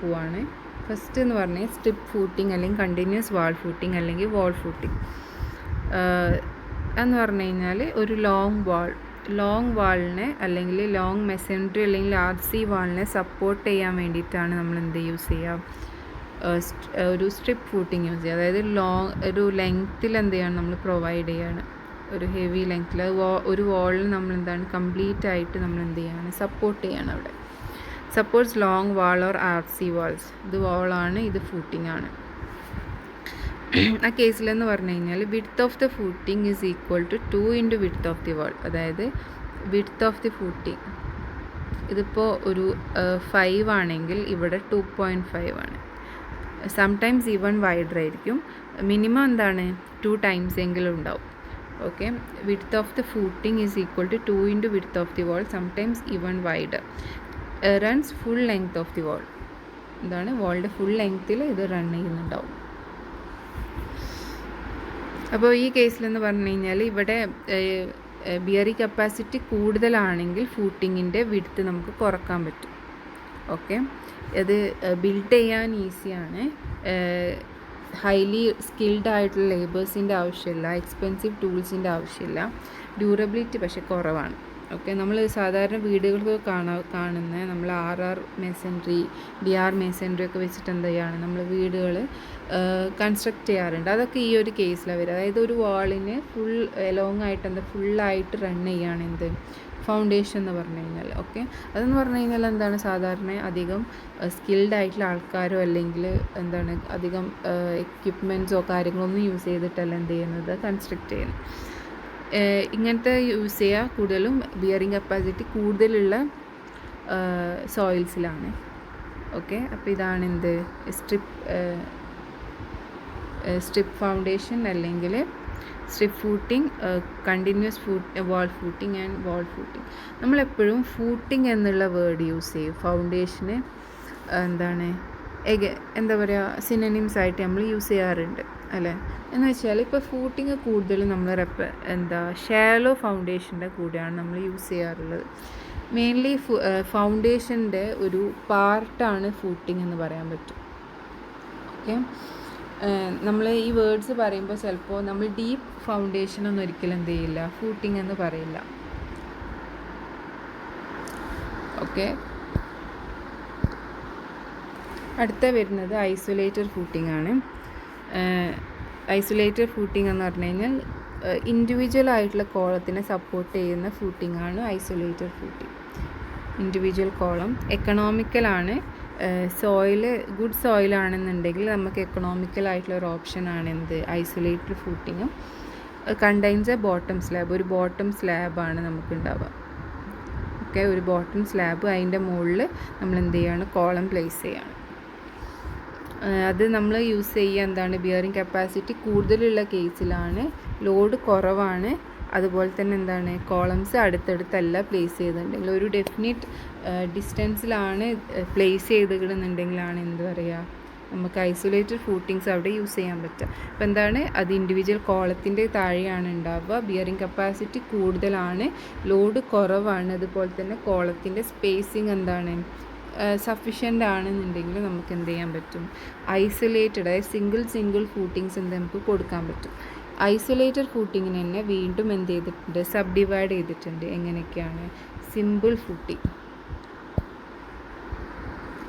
പോവാണ്. ഫസ്റ്റ് എന്ന് പറഞ്ഞാൽ സ്ട്രിപ്പ് ഫൂട്ടിങ് അല്ലെങ്കിൽ കണ്ടിന്യൂസ് വാൾ ഫൂട്ടിങ് അല്ലെങ്കിൽ വാൾ ഫൂട്ടിങ് എന്ന് പറഞ്ഞു കഴിഞ്ഞാൽ ഒരു ലോങ് വാളിനെ അല്ലെങ്കിൽ ലോങ് മെസൻട്രി അല്ലെങ്കിൽ RC വാളിനെ സപ്പോർട്ട് ചെയ്യാൻ വേണ്ടിയിട്ടാണ് നമ്മൾ എന്ത് യൂസ് ചെയ്യുക, ഒരു സ്ട്രിപ്പ് ഫൂട്ടിങ് യൂസ് ചെയ്യുക. അതായത് ഒരു ലെങ്ത്തിൽ എന്ത് ചെയ്യണം നമ്മൾ പ്രൊവൈഡ് ചെയ്യാണ്, ഒരു ഹെവി ലെങ്ത്തിൽ ഒരു വാളിൽ നമ്മൾ എന്താണ് കംപ്ലീറ്റ് ആയിട്ട് നമ്മൾ എന്ത് ചെയ്യാണ്, സപ്പോർട്ട് ചെയ്യണം അവിടെ. Suppose long wall or RC walls, ഇത് വാളാണ്, ഇത് ഫൂട്ടിംഗ് ആണ്. ആ കേസിലെന്ന് പറഞ്ഞു കഴിഞ്ഞാൽ width of the footing is equal to 2 into width of the wall. അതായത് വിഡ്ത്ത് ഓഫ് ദി ഫൂട്ടിംഗ് ഇതിപ്പോൾ ഒരു 5 ആണെങ്കിൽ ഇവിടെ 2.5 ആണ്. സംടൈംസ് ഈവൻ വൈഡർ ആയിരിക്കും. മിനിമം എന്താണ് 2 times എങ്കിലും ഉണ്ടാവും. Okay, width of the footing is equal to 2 into width of the wall, sometimes even wider. Runs full length of the wall, എന്താണ് വാളിൻ്റെ ഫുൾ ലെങ്ത്തിൽ ഇത് റൺ ചെയ്യുന്നുണ്ടാവും. അപ്പോൾ ഈ കേസിലെന്ന് പറഞ്ഞു കഴിഞ്ഞാൽ ഇവിടെ ബിയറിംഗ് കപ്പാസിറ്റി കൂടുതലാണെങ്കിൽ ഫൂട്ടിങ്ങിൻ്റെ വിഡ്ത്ത് നമുക്ക് കുറക്കാൻ പറ്റും. ഓക്കെ, അത് ബിൽഡ് ചെയ്യാൻ ഈസിയാണ്. ഹൈലി സ്കിൽഡ് ആയിട്ടുള്ള ലേബേഴ്സിൻ്റെ ആവശ്യമില്ല, എക്സ്പെൻസീവ് ടൂൾസിൻ്റെ ആവശ്യമില്ല. ഡ്യൂറബിലിറ്റി പക്ഷേ കുറവാണ്. ഓക്കെ, നമ്മൾ സാധാരണ വീടുകൾക്ക് കാണുന്ന നമ്മൾ RR മേസൻട്രി, DR മേസൻട്രി ഒക്കെ വെച്ചിട്ട് എന്ത് ചെയ്യാണ് നമ്മൾ വീടുകൾ കൺസ്ട്രക്ട് ചെയ്യാറുണ്ട്. അതൊക്കെ ഈ ഒരു കേസിലാണ് വരിക. അതായത് ഒരു വാളിന് ഫുൾ ലോങ് ആയിട്ട് ഫുള്ളായിട്ട് റൺ ചെയ്യുകയാണ് ഫൗണ്ടേഷൻ എന്ന് പറഞ്ഞു കഴിഞ്ഞാൽ. ഓക്കെ, അതെന്ന് പറഞ്ഞു കഴിഞ്ഞാൽ എന്താണ്, സാധാരണ അധികം സ്കിൽഡ് ആയിട്ടുള്ള ആൾക്കാരോ അല്ലെങ്കിൽ എന്താണ് അധികം എക്യുപ്മെൻറ്റ്സോ കാര്യങ്ങളൊന്നും യൂസ് ചെയ്തിട്ടല്ല എന്ത് ചെയ്യുന്നത്, കൺസ്ട്രക്ട് ചെയ്യുന്നത്. ഇങ്ങനത്തെ യൂസ് ചെയ്യുക കൂടുതലും ബിയറിംഗ് കപ്പാസിറ്റി കൂടുതലുള്ള സോയിൽസിലാണ്. ഓക്കെ, അപ്പോൾ ഇതാണ് സ്ട്രിപ്പ് ഫൗണ്ടേഷൻ അല്ലെങ്കിൽ strip footing, continuous wall footing and wall footing. നമ്മളെപ്പോഴും ഫൂട്ടിംഗ് എന്നുള്ള വേർഡ് യൂസ് ചെയ്യും ഫൗണ്ടേഷന്. എന്താ പറയുക, സിനോണിംസ് ആയിട്ട് നമ്മൾ യൂസ് ചെയ്യാറുണ്ട് അല്ലേ. എന്ന് വെച്ചാൽ ഇപ്പോൾ ഫൂട്ടിങ് കൂടുതലും നമ്മൾ ഷാലോ ഫൗണ്ടേഷൻ്റെ കൂടെയാണ് നമ്മൾ യൂസ് ചെയ്യാറുള്ളത്. മെയിൻലി ഫൗണ്ടേഷൻ്റെ ഒരു പാർട്ടാണ് ഫൂട്ടിംഗ് എന്ന് പറയാൻ പറ്റും. ഓക്കെ, നമ്മൾ ഈ വേർഡ്സ് പറയുമ്പോൾ ചിലപ്പോൾ നമ്മൾ ഡീപ്പ് ഫൗണ്ടേഷൻ ഒന്നും ഒരിക്കലും എന്ത് ചെയ്യില്ല, ഫൂട്ടിംഗ് എന്ന് പറയില്ല. ഓക്കെ, അടുത്ത വരുന്നത് ഐസൊലേറ്റഡ് ഫൂട്ടിംഗ് ആണ്. ഐസൊലേറ്റഡ് ഫൂട്ടിംഗ് എന്ന് പറഞ്ഞു കഴിഞ്ഞാൽ ഇൻഡിവിജ്വൽ ആയിട്ടുള്ള കോളത്തിനെ സപ്പോർട്ട് ചെയ്യുന്ന ഫൂട്ടിംഗ് ആണ് ഐസൊലേറ്റഡ് ഫൂട്ടിംഗ്. ഇൻഡിവിജ്വൽ കോളം എക്കണോമിക്കലാണ്. ഗുഡ് സോയിലാണെന്നുണ്ടെങ്കിൽ നമുക്ക് എക്കണോമിക്കലായിട്ടുള്ള ഒരു ഓപ്ഷനാണ് isolated footing. Contains a bottom slab, ഒരു ബോട്ടം സ്ലാബാണ് നമുക്ക് ഉണ്ടാവുക. ഓക്കെ, ഒരു ബോട്ടം സ്ലാബ്, അതിൻ്റെ മുകളിൽ നമ്മൾ എന്ത് ചെയ്യുകയാണ്, കോളം പ്ലേസ് ചെയ്യുകയാണ്. അത് നമ്മൾ യൂസ് ചെയ്യുക ബിയറിംഗ് കപ്പാസിറ്റി കൂടുതലുള്ള കേസിലാണ്, ലോഡ് കുറവാണ്, അതുപോലെ തന്നെ കോളംസ് അടുത്തടുത്തല്ല പ്ലേസ് ചെയ്തിട്ടുണ്ടെങ്കിൽ ഒരു ഡെഫിനിറ്റ് ഡിസ്റ്റൻസിലാണ് പ്ലേസ് ചെയ്തിടുന്നുണ്ടെങ്കിലാണ് നമുക്ക് ഐസൊലേറ്റഡ് ഫൂട്ടിങ്സ് അവിടെ യൂസ് ചെയ്യാൻ പറ്റുക. അപ്പോൾ അത് ഇൻഡിവിജ്വൽ കോളത്തിൻ്റെ താഴെയാണ് ഉണ്ടാവുക, ബിയറിംഗ് കപ്പാസിറ്റി കൂടുതലാണ്, ലോഡ് കുറവാണ്, അതുപോലെ തന്നെ കോളത്തിൻ്റെ സ്പേസിങ് സഫിഷ്യൻ്റ് ആണെന്നുണ്ടെങ്കിൽ നമുക്ക് എന്ത് ചെയ്യാൻ പറ്റും, ഐസൊലേറ്റഡ് ആയ സിംഗിൾ ഫൂട്ടിങ്സ് നമുക്ക് കൊടുക്കാൻ പറ്റും. ഐസൊലേറ്റഡ് ഫൂട്ടിങ്ങിന് തന്നെ വീണ്ടും എന്ത് ചെയ്തിട്ടുണ്ട്, സബ് ഡിവൈഡ് ചെയ്തിട്ടുണ്ട്. എങ്ങനെയൊക്കെയാണ്, സിമ്പിൾ ഫൂട്ടിങ്.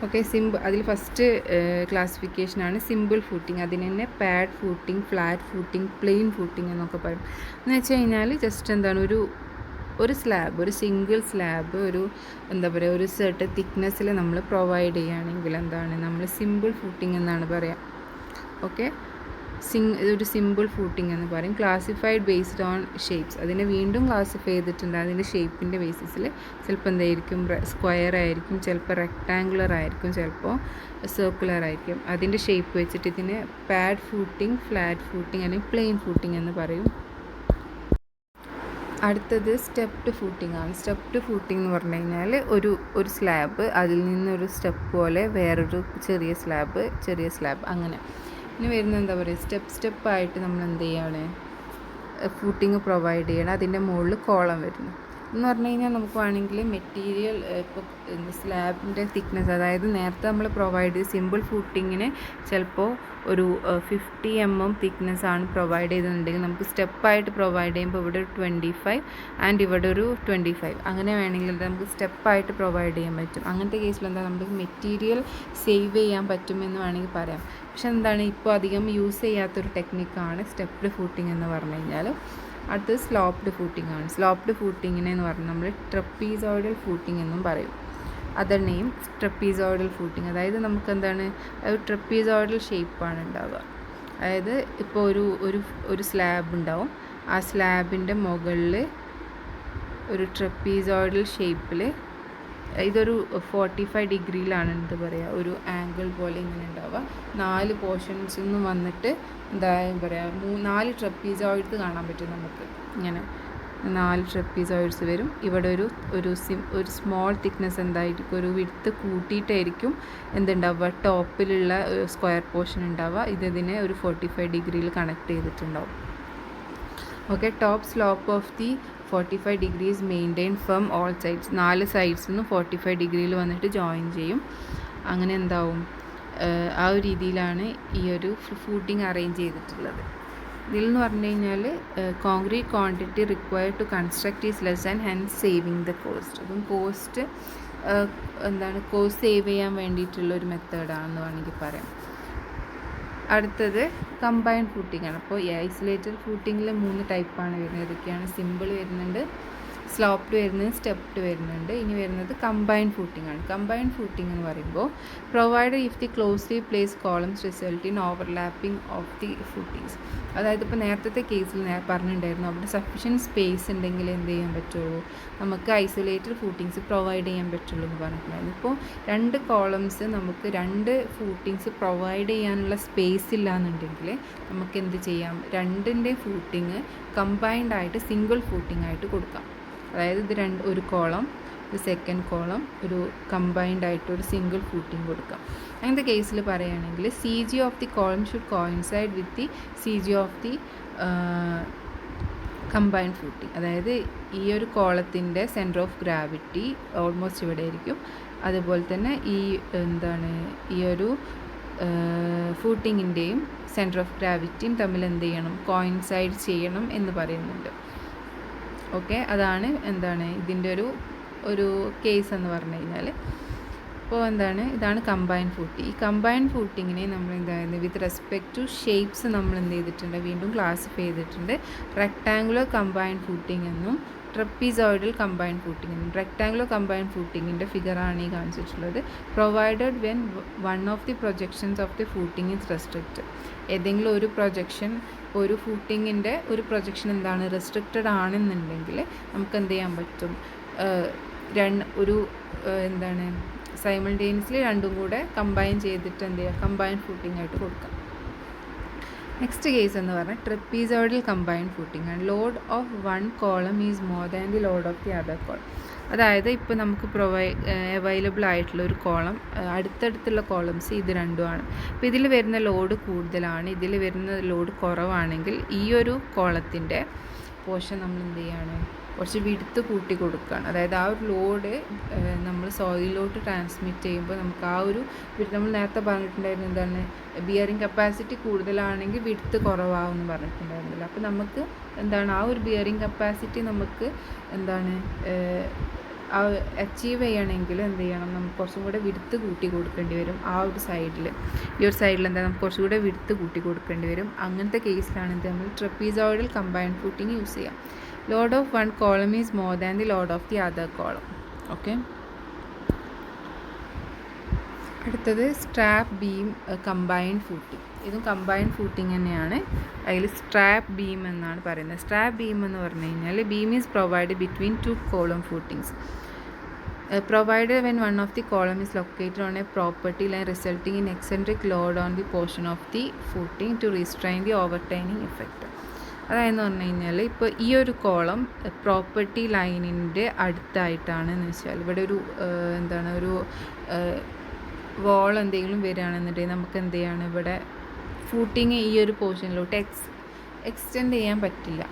ഓക്കെ, അതിൽ ഫസ്റ്റ് ക്ലാസിഫിക്കേഷനാണ് സിമ്പിൾ ഫൂട്ടിങ്. അതിന് തന്നെ pad footing, flat footing, plain footing എന്നൊക്കെ പറയും. എന്ന് വെച്ച് കഴിഞ്ഞാൽ ജസ്റ്റ് ഒരു സ്ലാബ്, ഒരു സിംഗിൾ സ്ലാബ് ഒരു ഒരു സെർട്ടൻ തിക്നെസ്സിൽ നമ്മൾ പ്രൊവൈഡ് ചെയ്യുകയാണെങ്കിൽ നമ്മൾ സിമ്പിൾ ഫൂട്ടിങ് എന്നാണ് പറയുക. ഓക്കെ, ഒരു സിമ്പിൾ ഫൂട്ടിങ് എന്ന് പറയും. ക്ലാസിഫൈഡ് ബേസ്ഡ് ഓൺ ഷേപ്സ്, അതിനെ വീണ്ടും ക്ലാസിഫൈ ചെയ്തിട്ടുണ്ട് അതിൻ്റെ ഷേപ്പിൻ്റെ ബേസിസിൽ. ചിലപ്പോൾ സ്ക്വയർ ആയിരിക്കും, ചിലപ്പോൾ റെക്ടാങ്കുലർ ആയിരിക്കും, ചിലപ്പോൾ സർക്കുലർ ആയിരിക്കും. അതിൻ്റെ ഷേപ്പ് വെച്ചിട്ട് ഇതിനെ പാഡ് ഫൂട്ടിങ്, ഫ്ലാറ്റ് ഫൂട്ടിങ് അല്ലെങ്കിൽ പ്ലെയിൻ ഫൂട്ടിങ് എന്ന് പറയും. അടുത്തത് സ്റ്റെപ്ഡ് ഫൂട്ടിംഗ് ആണ്. സ്റ്റെപ്ഡ് ഫൂട്ടിംഗ് എന്ന് പറഞ്ഞു കഴിഞ്ഞാൽ ഒരു സ്ലാബ്, അതിൽ നിന്നൊരു സ്റ്റെപ്പ് പോലെ വേറൊരു ചെറിയ സ്ലാബ് അങ്ങനെ. ഇനി വരുന്ന സ്റ്റെപ്പായിട്ട് നമ്മൾ എന്ത് ചെയ്യാണ്, ഫൂട്ടിങ് പ്രൊവൈഡ് ചെയ്യണം. അതിൻ്റെ മുകളിൽ കോളം വരുന്നു എന്ന് പറഞ്ഞു കഴിഞ്ഞാൽ നമുക്ക് വേണമെങ്കിൽ മെറ്റീരിയൽ ഇപ്പോൾ സ്ലാബിൻ്റെ തിക്നെസ്, അതായത് നേരത്തെ നമ്മൾ പ്രൊവൈഡ് ചെയ്ത് സിമ്പിൾ ഫൂട്ടിങ്ങിന് ചിലപ്പോൾ ഒരു 50 mm തിക്നെസ് ആണ് പ്രൊവൈഡ് ചെയ്തിട്ടുണ്ടെങ്കിൽ നമുക്ക് സ്റ്റെപ്പായിട്ട് പ്രൊവൈഡ് ചെയ്യുമ്പോൾ ഇവിടെ ഒരു 25 ആൻഡ് ഇവിടെ ഒരു 25 അങ്ങനെ വേണമെങ്കിൽ നമുക്ക് സ്റ്റെപ്പായിട്ട് പ്രൊവൈഡ് ചെയ്യാൻ പറ്റും. അങ്ങനത്തെ കേസിൽ നമുക്ക് മെറ്റീരിയൽ സേവ് ചെയ്യാൻ പറ്റുമെന്ന് വേണമെങ്കിൽ പറയാം. പക്ഷെ ഇപ്പോൾ അധികം യൂസ് ചെയ്യാത്തൊരു ടെക്നിക്കാണ് സ്റ്റെപ്ഡ് ഫൂട്ടിംഗ് എന്ന് പറഞ്ഞു കഴിഞ്ഞാൽ. അടുത്തത് സ്ലോപ്ഡ് ഫൂട്ടിംഗ് ആണ്. സ്ലോപ്ഡ് ഫൂട്ടിങ്ങിനെ എന്ന് പറഞ്ഞാൽ നമ്മൾ ട്രപ്പീസോയിഡൽ ഫൂട്ടിംഗ് എന്നും പറയും. Other name trapezoidal footing. അതായത് നമുക്ക് ഒരു ട്രപ്പീസോയിഡൽ ഷേപ്പാണ് ഉണ്ടാവുക. അതായത് ഇപ്പോൾ ഒരു സ്ലാബ് ഉണ്ടാവും, ആ സ്ലാബിൻ്റെ മുകളിൽ ഒരു ട്രപ്പീസോയിഡൽ ഷേപ്പിൽ ഇതൊരു 45 ഡിഗ്രിയിലാണ് ഒരു ആംഗിൾ പോലെ ഇങ്ങനെ ഉണ്ടാവുക. 4 പോർഷൻസിൽ നിന്ന് വന്നിട്ട് 4 ട്രപ്പീസോയിഡ്സ് കാണാൻ പറ്റും നമുക്ക്. ഇങ്ങനെ 4 ട്രപ്പീസോയിഡ്സ് വരും. ഇവിടെ ഒരു സ്മോൾ തിക്നെസ് എന്തായിരിക്കും, ഒരു വിഡ്ത്ത് കൂട്ടിയിട്ടായിരിക്കും ടോപ്പിലുള്ള സ്ക്വയർ പോർഷൻ ഉണ്ടാവുക. ഇതിനെ ഒരു 45 ഡിഗ്രിയിൽ കണക്ട് ചെയ്തിട്ടുണ്ടാവും. Okay, top slope of the 45 degrees maintain from all sides. 4 സൈഡ്സിൽ നിന്നും 45 ഡിഗ്രിയിൽ വന്നിട്ട് ജോയിൻ ചെയ്യും. അങ്ങനെ എന്താവും, ആ ഒരു രീതിയിലാണ് ഈ ഒരു ഫൂട്ടിങ് അറേഞ്ച് ചെയ്തിട്ടുള്ളത്. ഇതിൽ എന്ന് പറഞ്ഞു കഴിഞ്ഞാൽ concrete quantity required to construct is less and hence saving the cost. അപ്പം കോസ്റ്റ് സേവ് ചെയ്യാൻ വേണ്ടിയിട്ടുള്ള ഒരു മെത്തേഡാണെന്ന് വേണമെങ്കിൽ പറയാം. അടുത്തത് കമ്പൈൻഡ് ഫൂട്ടിംഗ് ആണ്. അപ്പോൾ ഈ ഐസൊലേറ്റഡ് ഫൂട്ടിങ്ങിൽ 3 ടൈപ്പാണ് വരുന്നത്. ഇതൊക്കെയാണ് സിമ്പിൾ വരുന്നുണ്ട്, സ്ലോപ്ഡ് വരുന്നത്, സ്റ്റെപ്ഡ് വരുന്നുണ്ട്. ഇനി വരുന്നത് കമ്പൈൻഡ് ഫൂട്ടിംഗ് ആണ്. കമ്പൈൻഡ് ഫൂട്ടിംഗ് എന്ന് പറയുമ്പോൾ provided if the closely place columns result in overlapping of the footings. അതായത് ഇപ്പോൾ നേരത്തെ കേസിൽ പറഞ്ഞിട്ടുണ്ടായിരുന്നു, അവിടെ സഫിഷ്യൻറ്റ് സ്പേസ് ഉണ്ടെങ്കിൽ എന്ത് ചെയ്യാൻ പറ്റുള്ളൂ, നമുക്ക് ഐസൊലേറ്റഡ് ഫൂട്ടിങ്സ് പ്രൊവൈഡ് ചെയ്യാൻ പറ്റുള്ളൂ എന്ന് പറഞ്ഞിട്ടുണ്ടായിരുന്നു. ഇപ്പോൾ 2 കോളംസ് നമുക്ക് 2 ഫൂട്ടിങ്സ് പ്രൊവൈഡ് ചെയ്യാനുള്ള സ്പേസ് ഇല്ല എന്നുണ്ടെങ്കിൽ നമുക്ക് എന്ത് ചെയ്യാം, 2ൻ്റെ ഫൂട്ടിങ് കമ്പൈൻഡ് ആയിട്ട് സിംഗിൾ ഫൂട്ടിംഗ് ആയിട്ട് കൊടുക്കാം. അതായത് ഇത് ഒരു കോളം, ഒരു സെക്കൻഡ് കോളം, ഒരു കമ്പൈൻഡ് ആയിട്ട് ഒരു സിംഗിൾ ഫൂട്ടിംഗ് കൊടുക്കാം. അങ്ങനത്തെ കേസിൽ പറയുകയാണെങ്കിൽ C G of the column should coincide with the C G of the combined footing. അതായത് ഈ ഒരു കോളത്തിൻ്റെ സെൻറ്റർ ഓഫ് ഗ്രാവിറ്റി ഓൾമോസ്റ്റ് ഇവിടെ ആയിരിക്കും. അതുപോലെ തന്നെ ഈ ഒരു ഫൂട്ടിങ്ങിൻ്റെയും സെൻറ്റർ ഓഫ് ഗ്രാവിറ്റിയും തമ്മിൽ എന്ത് ചെയ്യണം, കോയിൻസൈഡ് ചെയ്യണം എന്ന് പറയുന്നുണ്ട്. ഓക്കെ, അതാണ് ഇതിൻ്റെ ഒരു കേസ് എന്ന് പറഞ്ഞു കഴിഞ്ഞാൽ. അപ്പോൾ ഇതാണ് കമ്പൈൻഡ് ഫൂട്ടിംഗ്. ഈ കമ്പൈൻഡ് ഫൂട്ടിങ്ങിനെ നമ്മൾ വിത്ത് റെസ്പെക്ട് ടു ഷേപ്സ് നമ്മൾ എന്ത് ചെയ്തിട്ടുണ്ട്, വീണ്ടും ക്ലാസിഫൈ ചെയ്തിട്ടുണ്ട്. റെക്ടാങ്കുലർ കമ്പൈൻഡ് ഫൂട്ടിംഗ് എന്നും ട്രപ്പീസോയിഡൽ കമ്പൈൻഡ് ഫൂട്ടിംഗ് എന്നും. റെക്ടാങ്കുലർ കമ്പൈൻഡ് ഫൂട്ടിങ്ങിൻ്റെ ഫിഗറാണ് ഈ കാണിച്ചിട്ടുള്ളത്. Provided when one of the projections of the footing is restrict. ഏതെങ്കിലും ഒരു പ്രൊജക്ഷൻ, ഒരു ഫൂട്ടിങ്ങിൻ്റെ ഒരു പ്രൊജക്ഷൻ റെസ്ട്രിക്റ്റഡ് ആണെന്നുണ്ടെങ്കിൽ നമുക്ക് എന്ത് ചെയ്യാൻ പറ്റും, സൈമൾട്ടേനിയസ്ലി 2ഉം കൂടെ കമ്പൈൻ ചെയ്തിട്ട് എന്ത് ചെയ്യുക, കമ്പൈൻഡ് ഫൂട്ടിംഗ് ആയിട്ട് കൊടുക്കാം. നെക്സ്റ്റ് കേസ് എന്ന് പറഞ്ഞാൽ ട്രപ്പീസോയിഡൽ കമ്പൈൻഡ് ഫൂട്ടിംഗ് ആണ്. Load of 1 column is more than the load of the other column. അതായത് ഇപ്പോൾ നമുക്ക് അവൈലബിൾ ആയിട്ടുള്ള ഒരു കോളം, അടുത്തടുത്തുള്ള കോളംസ് ഇത് 2ആണ്. അപ്പോൾ ഇതിൽ വരുന്ന ലോഡ് കൂടുതലാണ്, ഇതിൽ വരുന്ന ലോഡ് കുറവാണെങ്കിൽ ഈ ഒരു കോളത്തിൻ്റെ പോർഷൻ നമ്മൾ എന്ത് ചെയ്യാണ്, കുറച്ച് വിടുത്ത് കൂട്ടി കൊടുക്കുകയാണ്. അതായത് ആ ഒരു ലോഡ് നമ്മൾ സോയിലോട്ട് ട്രാൻസ്മിറ്റ് ചെയ്യുമ്പോൾ നമുക്ക് ആ ഒരു നമ്മൾ നേരത്തെ പറഞ്ഞിട്ടുണ്ടായിരുന്നു ബിയറിംഗ് കപ്പാസിറ്റി കൂടുതലാണെങ്കിൽ വിടുത്ത് കുറവാകുമെന്ന് പറഞ്ഞിട്ടുണ്ടായിരുന്നില്ല. അപ്പോൾ നമുക്ക് ആ ഒരു ബിയറിംഗ് കപ്പാസിറ്റി നമുക്ക് അച്ചീവ് ചെയ്യണമെങ്കിൽ എന്ത് ചെയ്യണം, നമുക്ക് കുറച്ചും കൂടെ വിടുത്ത് കൂട്ടി കൊടുക്കേണ്ടി വരും. ആ ഒരു സൈഡിൽ, ഈ ഒരു സൈഡിൽ നമുക്ക് കുറച്ചും കൂടെ വിടുത്ത് കൂട്ടി കൊടുക്കേണ്ടി വരും. അങ്ങനത്തെ കേസിലാണ് നമ്മൾ ട്രപ്പീസോയിഡൽ കമ്പൈൻഡ് ഫൂട്ടിംഗ് യൂസ് ചെയ്യാം. Load of 1 column is more than the load of the other column. Okay, അടുത്തത് സ്ട്രാപ്പ് ബീം കമ്പൈൻഡ് ഫൂട്ടിംഗ്. ഇതും കമ്പൈൻഡ് ഫൂട്ടിംഗ് തന്നെയാണ്. അതിൽ സ്ട്രാപ്പ് ബീം എന്നാണ് പറയുന്നത്. സ്ട്രാപ്പ് ബീം എന്ന് പറഞ്ഞു കഴിഞ്ഞാൽ beam is provide between 2 column footings provided when one of the column is located on a property line resulting in eccentric load on the portion of the footing to restrain the overturning effect. അതായെന്ന് പറഞ്ഞു കഴിഞ്ഞാൽ ഇപ്പോൾ ഈ ഒരു column property ലൈനിൻ്റെ അടുത്തായിട്ടാണെന്ന് വെച്ചാൽ ഇവിടെ ഒരു ഒരു വോൾ എന്തെങ്കിലും വരികയാണെന്നുണ്ടെങ്കിൽ നമുക്ക് എന്ത് ചെയ്യാണ്, ഇവിടെ ഫൂട്ടിങ് ഈ ഒരു പോർഷനിലോട്ട് എക്സ്റ്റെൻഡ് ചെയ്യാൻ പറ്റില്ല.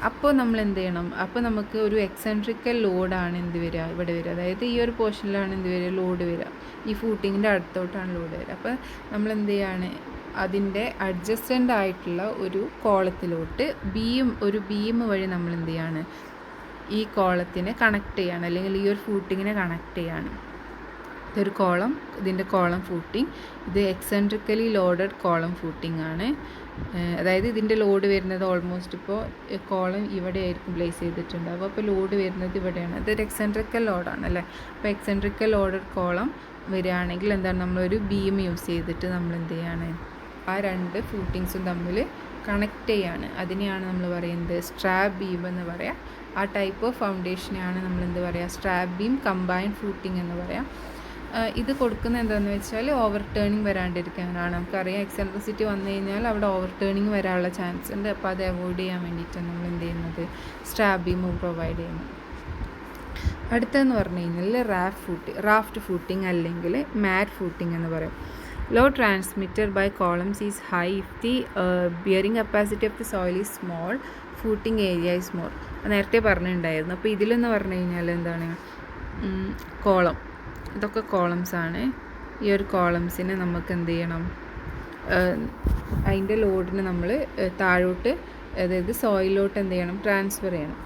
അപ്പോൾ നമ്മൾ എന്ത് ചെയ്യണം, അപ്പോൾ നമുക്ക് ഒരു എക്സെൻട്രിക്കൽ ലോഡാണ് ഇവിടെ വരിക. അതായത് ഈ ഒരു പോർഷനിലാണ് ലോഡ് വരിക, ഈ ഫൂട്ടിങ്ങിൻ്റെ അടുത്തോട്ടാണ് ലോഡ് വരിക. അപ്പോൾ നമ്മൾ എന്ത് ചെയ്യാണ്, അതിൻ്റെ അഡ്ജസ്റ്റൻ്റ് ആയിട്ടുള്ള ഒരു കോളത്തിലോട്ട് ഒരു ബീം വഴി നമ്മൾ എന്ത് ചെയ്യാണ്, ഈ കോളത്തിനെ കണക്ട് ചെയ്യാണ്, അല്ലെങ്കിൽ ഈ ഒരു ഫൂട്ടിങ്ങിനെ കണക്ട് ചെയ്യാണ്. ഇതൊരു കോളം, ഇതിൻ്റെ കോളം ഫൂട്ടിങ്, ഇത് എക്സെൻട്രിക്കലി ലോഡഡ് കോളം ഫൂട്ടിംഗ് ആണ്. അതായത് ഇതിൻ്റെ ലോഡ് വരുന്നത് ഓൾമോസ്റ്റ് ഇപ്പോൾ കോളം ഇവിടെ ആയിരിക്കും പ്ലേസ് ചെയ്തിട്ടുണ്ടാവുക. അപ്പോൾ ലോഡ് വരുന്നത് ഇവിടെയാണ്. അതൊരു എക്സെൻട്രിക്കൽ ലോഡാണ് അല്ലേ. അപ്പോൾ എക്സെൻട്രിക്കൽ ലോഡഡ് കോളം വരികയാണെങ്കിൽ നമ്മളൊരു ബീം യൂസ് ചെയ്തിട്ട് നമ്മൾ എന്ത് ചെയ്യാണ്, ആ 2 ഫൂട്ടിങ്സും തമ്മിൽ കണക്ട് ചെയ്യാണ്. അതിനെയാണ് നമ്മൾ പറയുന്നത് സ്ട്രാപ്പ് ബീം എന്ന് പറയാം. ആ ടൈപ്പ് ഓഫ് ഫൗണ്ടേഷനെയാണ് നമ്മൾ എന്ത് പറയുക, സ്ട്രാപ്പ് ബീം കമ്പൈൻഡ് ഫൂട്ടിംഗ് എന്ന് പറയാം. ഇത് കൊടുക്കുന്നത് എന്താണെന്ന് വെച്ചാൽ ഓവർ ടേണിങ് വരാണ്ടിരിക്കാനാണ്. നമുക്കറിയാം എക്സെൻട്രിസിറ്റി വന്നു കഴിഞ്ഞാൽ അവിടെ ഓവർ ടേണിങ് വരാനുള്ള ചാൻസ് ഉണ്ട്. അപ്പോൾ അത് അവോയ്ഡ് ചെയ്യാൻ വേണ്ടിയിട്ടാണ് നമ്മൾ എന്ത് ചെയ്യുന്നത്, സ്ട്രാപ്പ് ബീം പ്രൊവൈഡ് ചെയ്യുന്നത്. അടുത്തതെന്ന് പറഞ്ഞു കഴിഞ്ഞാൽ റാഫ്റ്റ് ഫൂട്ടിംഗ് അല്ലെങ്കിൽ മാറ്റ് ഫൂട്ടിംഗ് എന്ന് പറയും. Load transmitted by columns is high if the bearing capacity of the soil is small, footing area is more. നേരത്തെ പറഞ്ഞിട്ടുണ്ടായിരുന്നു. അപ്പോൾ ഇതിലെന്ന് പറഞ്ഞു കഴിഞ്ഞാൽ എന്താണ്, കോളം, ഇതൊക്കെ കോളംസാണ്. ഈ ഒരു കോളംസിനെ നമുക്ക് എന്ത് ചെയ്യണം, അതിൻ്റെ ലോഡിന് നമ്മൾ താഴോട്ട്, അതായത് സോയിലോട്ട് എന്ത് ചെയ്യണം, ട്രാൻസ്ഫർ ചെയ്യണം.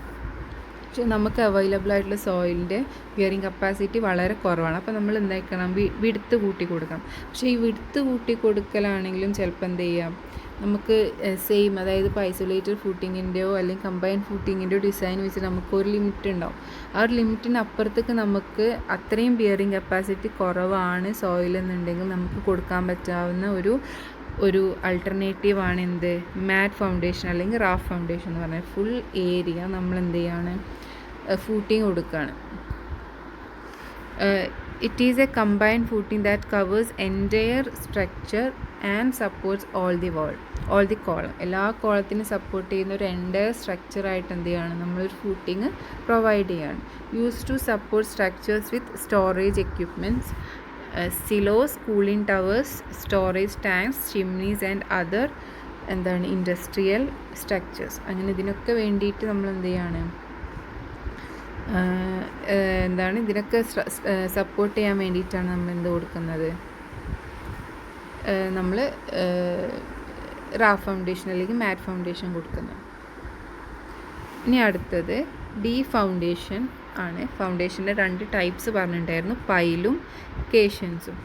പക്ഷെ നമുക്ക് അവൈലബിൾ ആയിട്ടുള്ള സോയിലിൻ്റെ ബിയറിംഗ് കപ്പാസിറ്റി വളരെ കുറവാണ്. അപ്പോൾ നമ്മൾ എന്താക്കണം, വിടുത്ത് കൂട്ടി കൊടുക്കണം. പക്ഷേ ഈ വിടുത്ത് കൂട്ടി കൊടുക്കലാണെങ്കിലും ചിലപ്പോൾ എന്ത് ചെയ്യാം, നമുക്ക് സെയിം, അതായത് ഇപ്പോൾ ഐസൊലേറ്റഡ് ഫൂട്ടിങ്ങിൻ്റെയോ അല്ലെങ്കിൽ കമ്പൈൻഡ് ഫൂട്ടിങ്ങിൻ്റെയോ ഡിസൈൻ വെച്ച് നമുക്കൊരു ലിമിറ്റ് ഉണ്ടാവും. ആ ഒരു ലിമിറ്റിന് അപ്പുറത്തേക്ക് നമുക്ക് അത്രയും ബിയറിംഗ് കപ്പാസിറ്റി കുറവാണ് സോയിൽ എന്നുണ്ടെങ്കിൽ നമുക്ക് കൊടുക്കാൻ പറ്റാവുന്ന ഒരു അൾട്ടർനേറ്റീവാണ് എന്ത്, മാറ്റ് ഫൗണ്ടേഷൻ അല്ലെങ്കിൽ റാഫ് ഫൗണ്ടേഷൻ എന്ന് പറഞ്ഞാൽ ഫുൾ ഏരിയ നമ്മൾ എന്ത് ചെയ്യാണ്, ഫൂട്ടിങ് കൊടുക്കുകയാണ്. It is A combined footing that covers entire structure and supports all the column. എല്ലാ കോളത്തിനും സപ്പോർട്ട് ചെയ്യുന്ന ഒരു എൻറ്റയർ സ്ട്രക്ചറായിട്ട് എന്ത് ചെയ്യാണ്, നമ്മളൊരു ഫൂട്ടിങ് പ്രൊവൈഡ് ചെയ്യാണ്. Use to support structures with storage equipments, silos, cooling towers, storage tanks, chimneys and other എന്താണ് industrial structures. അങ്ങനെ ഇതിനൊക്കെ വേണ്ടിയിട്ട് നമ്മൾ എന്ത് ചെയ്യാണ്, എന്താണ് ഇതിനൊക്കെ സപ്പോർട്ട് ചെയ്യാൻ വേണ്ടിയിട്ടാണ് നമ്മൾ എന്ത് കൊടുക്കുന്നത്, നമ്മൾ റാഫ് ഫൗണ്ടേഷൻ അല്ലെങ്കിൽ മാറ്റ് ഫൗണ്ടേഷൻ കൊടുക്കുന്നത്. ഇനി അടുത്തത് ഡി ഫൗണ്ടേഷൻ ആണ്. ഫൗണ്ടേഷൻ്റെ 2 ടൈപ്സ് പറഞ്ഞിട്ടുണ്ടായിരുന്നു, പൈലും കേഷൻസും.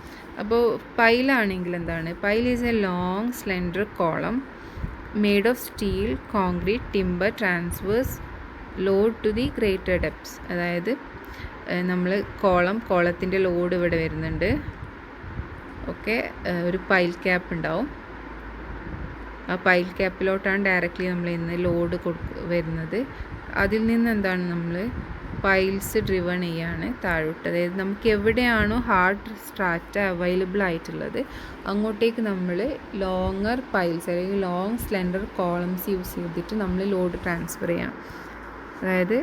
അപ്പോൾ പൈലാണെങ്കിൽ എന്താണ്, pile is a long slender column made of steel, concrete, timber, transverse load to the greater depths. അതായത് നമ്മൾ കോളത്തിൻ്റെ ലോഡ് ഇവിടെ വരുന്നുണ്ട്. ഓക്കെ, ഒരു പൈൽ ക്യാപ്പ് ഉണ്ടാവും. ആ പൈൽ ക്യാപ്പിലോട്ടാണ് ഡയറക്റ്റ്ലി നമ്മൾ ഇന്ന് ലോഡ് വരുന്നത്. അതിൽ നിന്ന് എന്താണ്, നമ്മൾ പൈൽസ് ഡ്രിവൺ ചെയ്യാണ് താഴോട്ട്. അതായത് നമുക്ക് എവിടെയാണോ ഹാർഡ് സ്ട്രാറ്റ അവൈലബിൾ ആയിട്ടുള്ളത് അങ്ങോട്ടേക്ക് നമ്മൾ ലോങ്ങർ പൈൽസ് അല്ലെങ്കിൽ ലോങ് സ്ലെൻഡർ കോളംസ് യൂസ് ചെയ്തിട്ട് നമ്മൾ ലോഡ് ട്രാൻസ്ഫർ ചെയ്യാം. അതായത്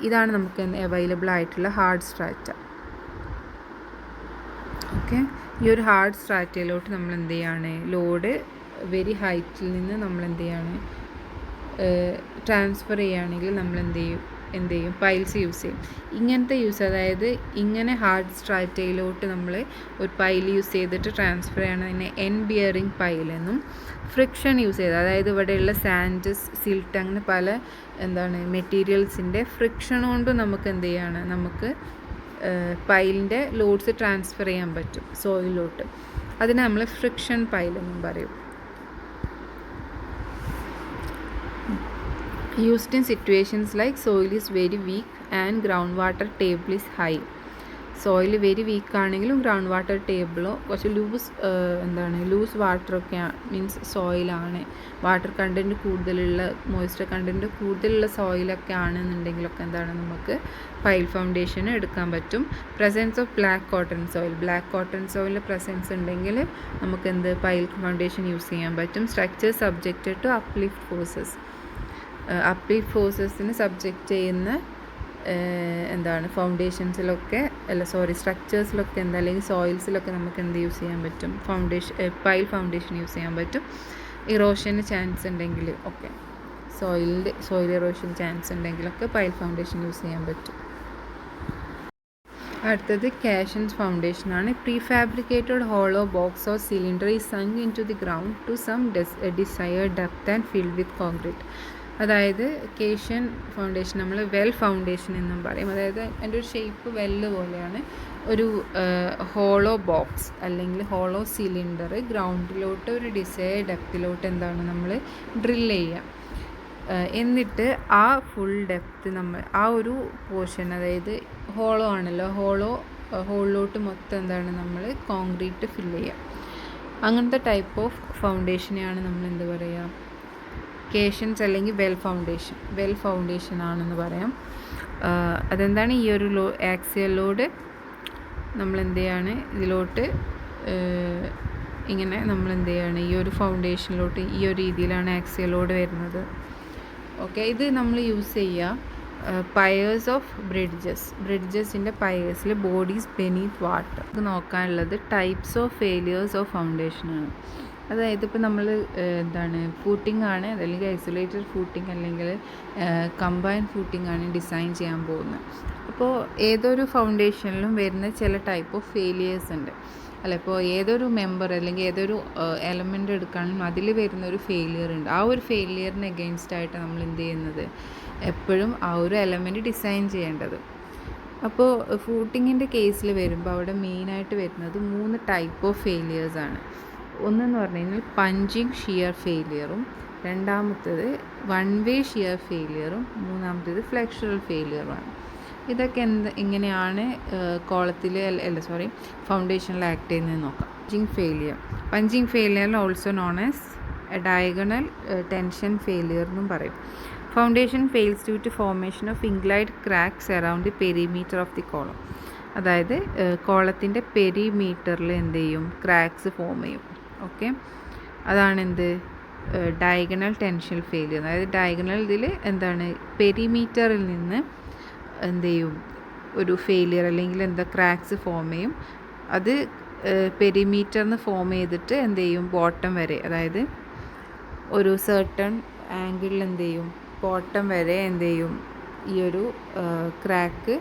ഇതാണ് നമുക്ക് അവൈലബിൾ ആയിട്ടുള്ള ഹാർഡ് സ്ട്രാറ്റ. ഓക്കെ, ഈ ഒരു ഹാർഡ് സ്ട്രാറ്റയിലോട്ട് നമ്മൾ എന്ത് ചെയ്യാണ്, ലോഡ് വെരി ഹൈറ്റിൽ നിന്ന് നമ്മൾ എന്ത് ചെയ്യാണ്, ട്രാൻസ്ഫർ ചെയ്യുകയാണെങ്കിൽ നമ്മൾ എന്ത് ചെയ്യും, പൈൽസ് യൂസ് ചെയ്യും. ഇങ്ങനത്തെ അതായത് ഇങ്ങനെ ഹാർഡ് സ്ട്രാറ്റയിലോട്ട് നമ്മൾ ഒരു പൈൽ യൂസ് ചെയ്തിട്ട് ട്രാൻസ്ഫർ ചെയ്യണതിനെ എൻ ബിയറിംഗ് പൈലെന്നും, ഫ്രിക്ഷൻ യൂസ് ചെയ്ത്, അതായത് ഇവിടെയുള്ള സാൻഡ്, സിൽട്ട്, അങ്ങനെ പല മെറ്റീരിയൽസിൻ്റെ ഫ്രിക്ഷൻ കൊണ്ട് നമുക്ക് എന്ത് ചെയ്യാണ്, നമുക്ക് പൈലിൻ്റെ ലോഡ്സ് ട്രാൻസ്ഫർ ചെയ്യാൻ പറ്റും സോയിലോട്ട്. അതിനെ നമ്മൾ ഫ്രിക്ഷൻ പൈലെന്നും പറയും. Used in situations like soil is very weak and groundwater table is high. Soil very weak ആണെങ്കിലും ഗ്രൗണ്ട് വാട്ടർ ടേബിളോ കുറച്ച് ലൂസ് വാട്ടറൊക്കെ മീൻസ് സോയിലാണ്, വാട്ടർ കണ്ടൻറ്റ് കൂടുതലുള്ള, മോയ്സ്ചർ കണ്ടൻറ്റ് കൂടുതലുള്ള സോയിലൊക്കെ ആണെന്നുണ്ടെങ്കിലൊക്കെ എന്താണ്, നമുക്ക് പൈൽ ഫൗണ്ടേഷൻ എടുക്കാൻ പറ്റും. പ്രസൻസ് ഓഫ് ബ്ലാക്ക് കോട്ടൺ സോയിലിൻ്റെ പ്രസൻസ് ഉണ്ടെങ്കിൽ നമുക്ക് പൈൽ ഫൗണ്ടേഷൻ യൂസ് ചെയ്യാൻ പറ്റും. സ്ട്രക്ചർ സബ്ജക്റ്റഡ് ടു അപ്ലിഫ്റ്റ് ഫോഴ്സസിന് സബ്ജക്റ്റ് ചെയ്യുന്ന ഫൗണ്ടേഷൻസിലൊക്കെ സ്ട്രക്ചേഴ്സിലൊക്കെ അല്ലെങ്കിൽ സോയിൽസിലൊക്കെ നമുക്ക് യൂസ് ചെയ്യാൻ പറ്റും, പൈൽ ഫൗണ്ടേഷൻ യൂസ് ചെയ്യാൻ പറ്റും. ഇറോഷന് ചാൻസ് ഉണ്ടെങ്കിൽ ഒക്കെ സോയിൽ ഇറോഷൻ ചാൻസ് ഉണ്ടെങ്കിലൊക്കെ പൈൽ ഫൗണ്ടേഷൻ യൂസ് ചെയ്യാൻ പറ്റും. അടുത്തത് കാഷൻസ് ഫൗണ്ടേഷനാണ്. Prefabricated hollow box or cylinder is sunk into the ground to some desired depth and filled with concrete. അതായത് കേഷ്യൻ ഫൗണ്ടേഷൻ നമ്മൾ വെൽ ഫൗണ്ടേഷൻ എന്നും പറയും. അതായത് അതിൻ്റെ ഒരു ഷേപ്പ് വെല്ല് പോലെയാണ്. ഒരു ഹോളോ ബോക്സ് അല്ലെങ്കിൽ ഹോളോ സിലിണ്ടർ ഗ്രൗണ്ടിലോട്ട് ഒരു ഡിസൈർഡ് ഡെപ്തിലോട്ട് നമ്മൾ ഡ്രിൽ ചെയ്യുക. എന്നിട്ട് ആ ഫുൾ ഡെപ്ത് ആ ഒരു പോർഷൻ, അതായത് ഹോളോ ആണല്ലോ, ഹോളിലോട്ട് മൊത്തം നമ്മൾ കോൺക്രീറ്റ് ഫില്ല് ചെയ്യുക. അങ്ങനത്തെ ടൈപ്പ് ഓഫ് ഫൗണ്ടേഷനെയാണ് നമ്മൾ പറയുക, കേഷൻസ് അല്ലെങ്കിൽ വെൽ ഫൗണ്ടേഷൻ ആണെന്ന് പറയാം. അതെന്താണ്, ഈ ഒരു ആക്സിയൽ ലോഡ് നമ്മൾ ഇതിലോട്ട് ഇങ്ങനെ നമ്മൾ ഈ ഒരു ഫൗണ്ടേഷനിലോട്ട് ഈ ഒരു രീതിയിലാണ് ആക്സിയൽ ലോഡ് വരുന്നത്. ഓക്കെ, ഇത് നമ്മൾ യൂസ് ചെയ്യുക പയേഴ്സ് ഓഫ് ബ്രിഡ്ജസിൻ്റെ പയേഴ്സിൽ ബോഡീസ് ബെനീത്ത് വാട്ടർ. ഇത് നോക്കാനുള്ളത് ടൈപ്സ് ഓഫ് ഫെയിലിയേഴ്സ് ഓഫ് ഫൗണ്ടേഷനാണ്. അതായത് ഇപ്പോൾ നമ്മൾ എന്താണ് ഫൂട്ടിംഗ് ആണ് അല്ലെങ്കിൽ ഐസൊലേറ്റഡ് ഫൂട്ടിംഗ് അല്ലെങ്കിൽ കമ്പൈൻ ഫൂട്ടിംഗ് ആണ് ഡിസൈൻ ചെയ്യാൻ പോകുന്നത്. അപ്പോൾ ഏതൊരു ഫൗണ്ടേഷനിലും വരുന്ന ചില ടൈപ്പ് ഓഫ് ഫെയിലിയേഴ്സ് ഉണ്ട് അല്ല. ഇപ്പോൾ ഏതൊരു മെമ്പർ അല്ലെങ്കിൽ ഏതൊരു എലമെൻ്റ് എടുക്കുകയാണെങ്കിലും അതിൽ വരുന്നൊരു ഫെയിലിയർ ഉണ്ട്. ആ ഒരു ഫെയിലിയറിന് എഗെയിൻസ്റ്റ് ആയിട്ട് നമ്മൾ എന്ത് ചെയ്യുന്നത്, എപ്പോഴും ആ ഒരു എലമെൻറ്റ് ഡിസൈൻ ചെയ്യേണ്ടത്. അപ്പോൾ ഫൂട്ടിങ്ങിൻ്റെ കേസിൽ വരുമ്പോൾ അവിടെ മെയിനായിട്ട് വരുന്നത് 3 ടൈപ്പ് ഓഫ് ഫെയിലിയേഴ്സാണ്. ഒന്നെന്ന് പറഞ്ഞു കഴിഞ്ഞാൽ പഞ്ചിങ് ഷിയർ ഫെയിലിയറും, രണ്ടാമത്തേത് വൺ വേ ഷിയർ ഫെയിലിയറും, മൂന്നാമത്തേത് ഫ്ലെക്ഷറൽ ഫെയിലിയറുമാണ്. ഇതൊക്കെ എങ്ങനെയാണ് കോളത്തിൽ ഫൗണ്ടേഷനിൽ ആക്ട് ചെയ്യുന്നത് നോക്കാം. Punching failure also known as diagonal tension failure എന്നും പറയും. Foundation fails due to formation of inclined cracks around the perimeter of the column. അതായത് കോളത്തിൻ്റെ പെരിമീറ്ററിൽ എന്ത് ചെയ്യും, ക്രാക്സ് ഫോം ചെയ്യും. ഓക്കെ, അതാണ് ഡയഗണൽ ടെൻഷൻ ഫെയിലിയർ. അതായത് ഡയഗണൽ ഇതിൽ എന്താണ്, പെരിമീറ്ററിൽ നിന്ന് എന്ത് ചെയ്യും, ഒരു ഫെയിലിയർ അല്ലെങ്കിൽ ക്രാക്സ് ഫോം ചെയ്യും. അത് പെരിമീറ്ററിന് ഫോം ചെയ്തിട്ട് എന്ത് ചെയ്യും, ബോട്ടം വരെ, അതായത് ഒരു സർട്ടൺ ആംഗിളിൽ എന്ത് ചെയ്യും, ബോട്ടം വരെ എന്ത് ചെയ്യും, ഈ ഒരു ക്രാക്ക്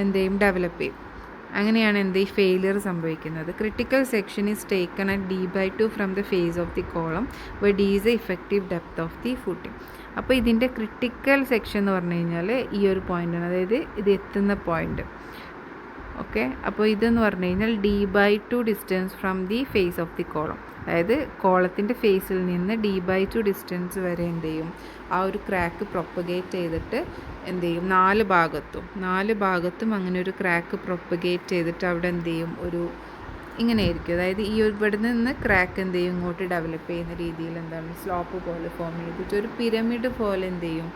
എന്ത് ചെയ്യും, ഡെവലപ്പ് ചെയ്യും. അങ്ങനെയാണ് ഈ ഫെയിലിയർ സംഭവിക്കുന്നത്. Critical section is taken at d/2 from the face of the column where d is the effective depth of the footing. അപ്പോൾ ഇതിൻ്റെ ക്രിട്ടിക്കൽ സെക്ഷൻ എന്ന് പറഞ്ഞു കഴിഞ്ഞാൽ ഈ ഒരു പോയിൻ്റാണ്, അതായത് ഇത് എത്തുന്ന പോയിൻ്റ്. ഓക്കെ, അപ്പോൾ ഇതെന്ന് പറഞ്ഞു കഴിഞ്ഞാൽ d/2 distance from the face of the column. അതായത് കോളത്തിൻ്റെ ഫേസിൽ നിന്ന് d/2 ഡിസ്റ്റൻസ് വരെ എന്ത് ചെയ്യും, ആ ഒരു ക്രാക്ക് പ്രൊപ്പഗേറ്റ് ചെയ്തിട്ട് എന്ത് ചെയ്യും, നാല് ഭാഗത്തും അങ്ങനെ ഒരു ക്രാക്ക് പ്രൊപ്പഗേറ്റ് ചെയ്തിട്ട് അവിടെ എന്ത് ചെയ്യും, ഒരു ഇങ്ങനെ ആയിരിക്കും. അതായത് ഈ ഇവിടെ നിന്ന് ക്രാക്ക് എന്ത് ചെയ്യും, ഇങ്ങോട്ട് ഡെവലപ്പ് ചെയ്യുന്ന രീതിയിൽ സ്ലോപ്പ് പോലെ ഫോം ചെയ്തിട്ട് ഒരു പിരമിഡ് പോലെ എന്ത് ചെയ്യും,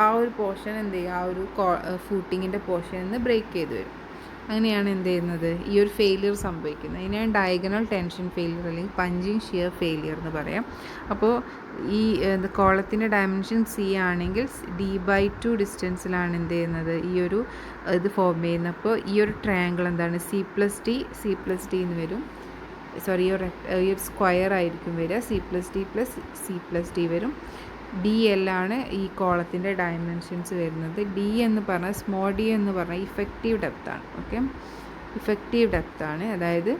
ആ ഒരു പോർഷൻ എന്ത് ചെയ്യും, ആ ഒരു ഫൂട്ടിങ്ങിൻ്റെ പോർഷനിൽ നിന്ന് ബ്രേക്ക് ചെയ്ത് വരും. അങ്ങനെയാണ് എന്ത് ചെയ്യുന്നത്, ഈ ഒരു ഫെയിലിയർ സംഭവിക്കുന്നത്. ഇതിനെയാണ് ഡയഗണൽ ടെൻഷൻ ഫെയിലിയർ അല്ലെങ്കിൽ പഞ്ചിങ് ഷിയർ ഫെയിലിയർ എന്ന് പറയാം. അപ്പോൾ ഈ കോളത്തിൻ്റെ ഡയമെൻഷൻ സി ആണെങ്കിൽ d/2 ഡിസ്റ്റൻസിലാണ് എന്ത് ചെയ്യുന്നത്, ഈ ഒരു ഇത് ഫോം ചെയ്യുന്നത്. അപ്പോൾ ഈ ഒരു ട്രയാങ്കിൾ എന്താണ്, C+D എന്ന് വരും. ഈ ഒരു സ്ക്വയർ ആയിരിക്കും വരിക. C+D വരും. DL ആണ് ഈ കോളത്തിൻ്റെ ഡയമെൻഷൻസ് വരുന്നത്. D എന്ന് പറഞ്ഞാൽ സ്മോൾ d എന്ന് പറഞ്ഞാൽ ഇഫക്റ്റീവ് ഡെപ്താണ്. ഓക്കെ, ഇഫക്റ്റീവ് ഡെപ്താണ്, അതായത്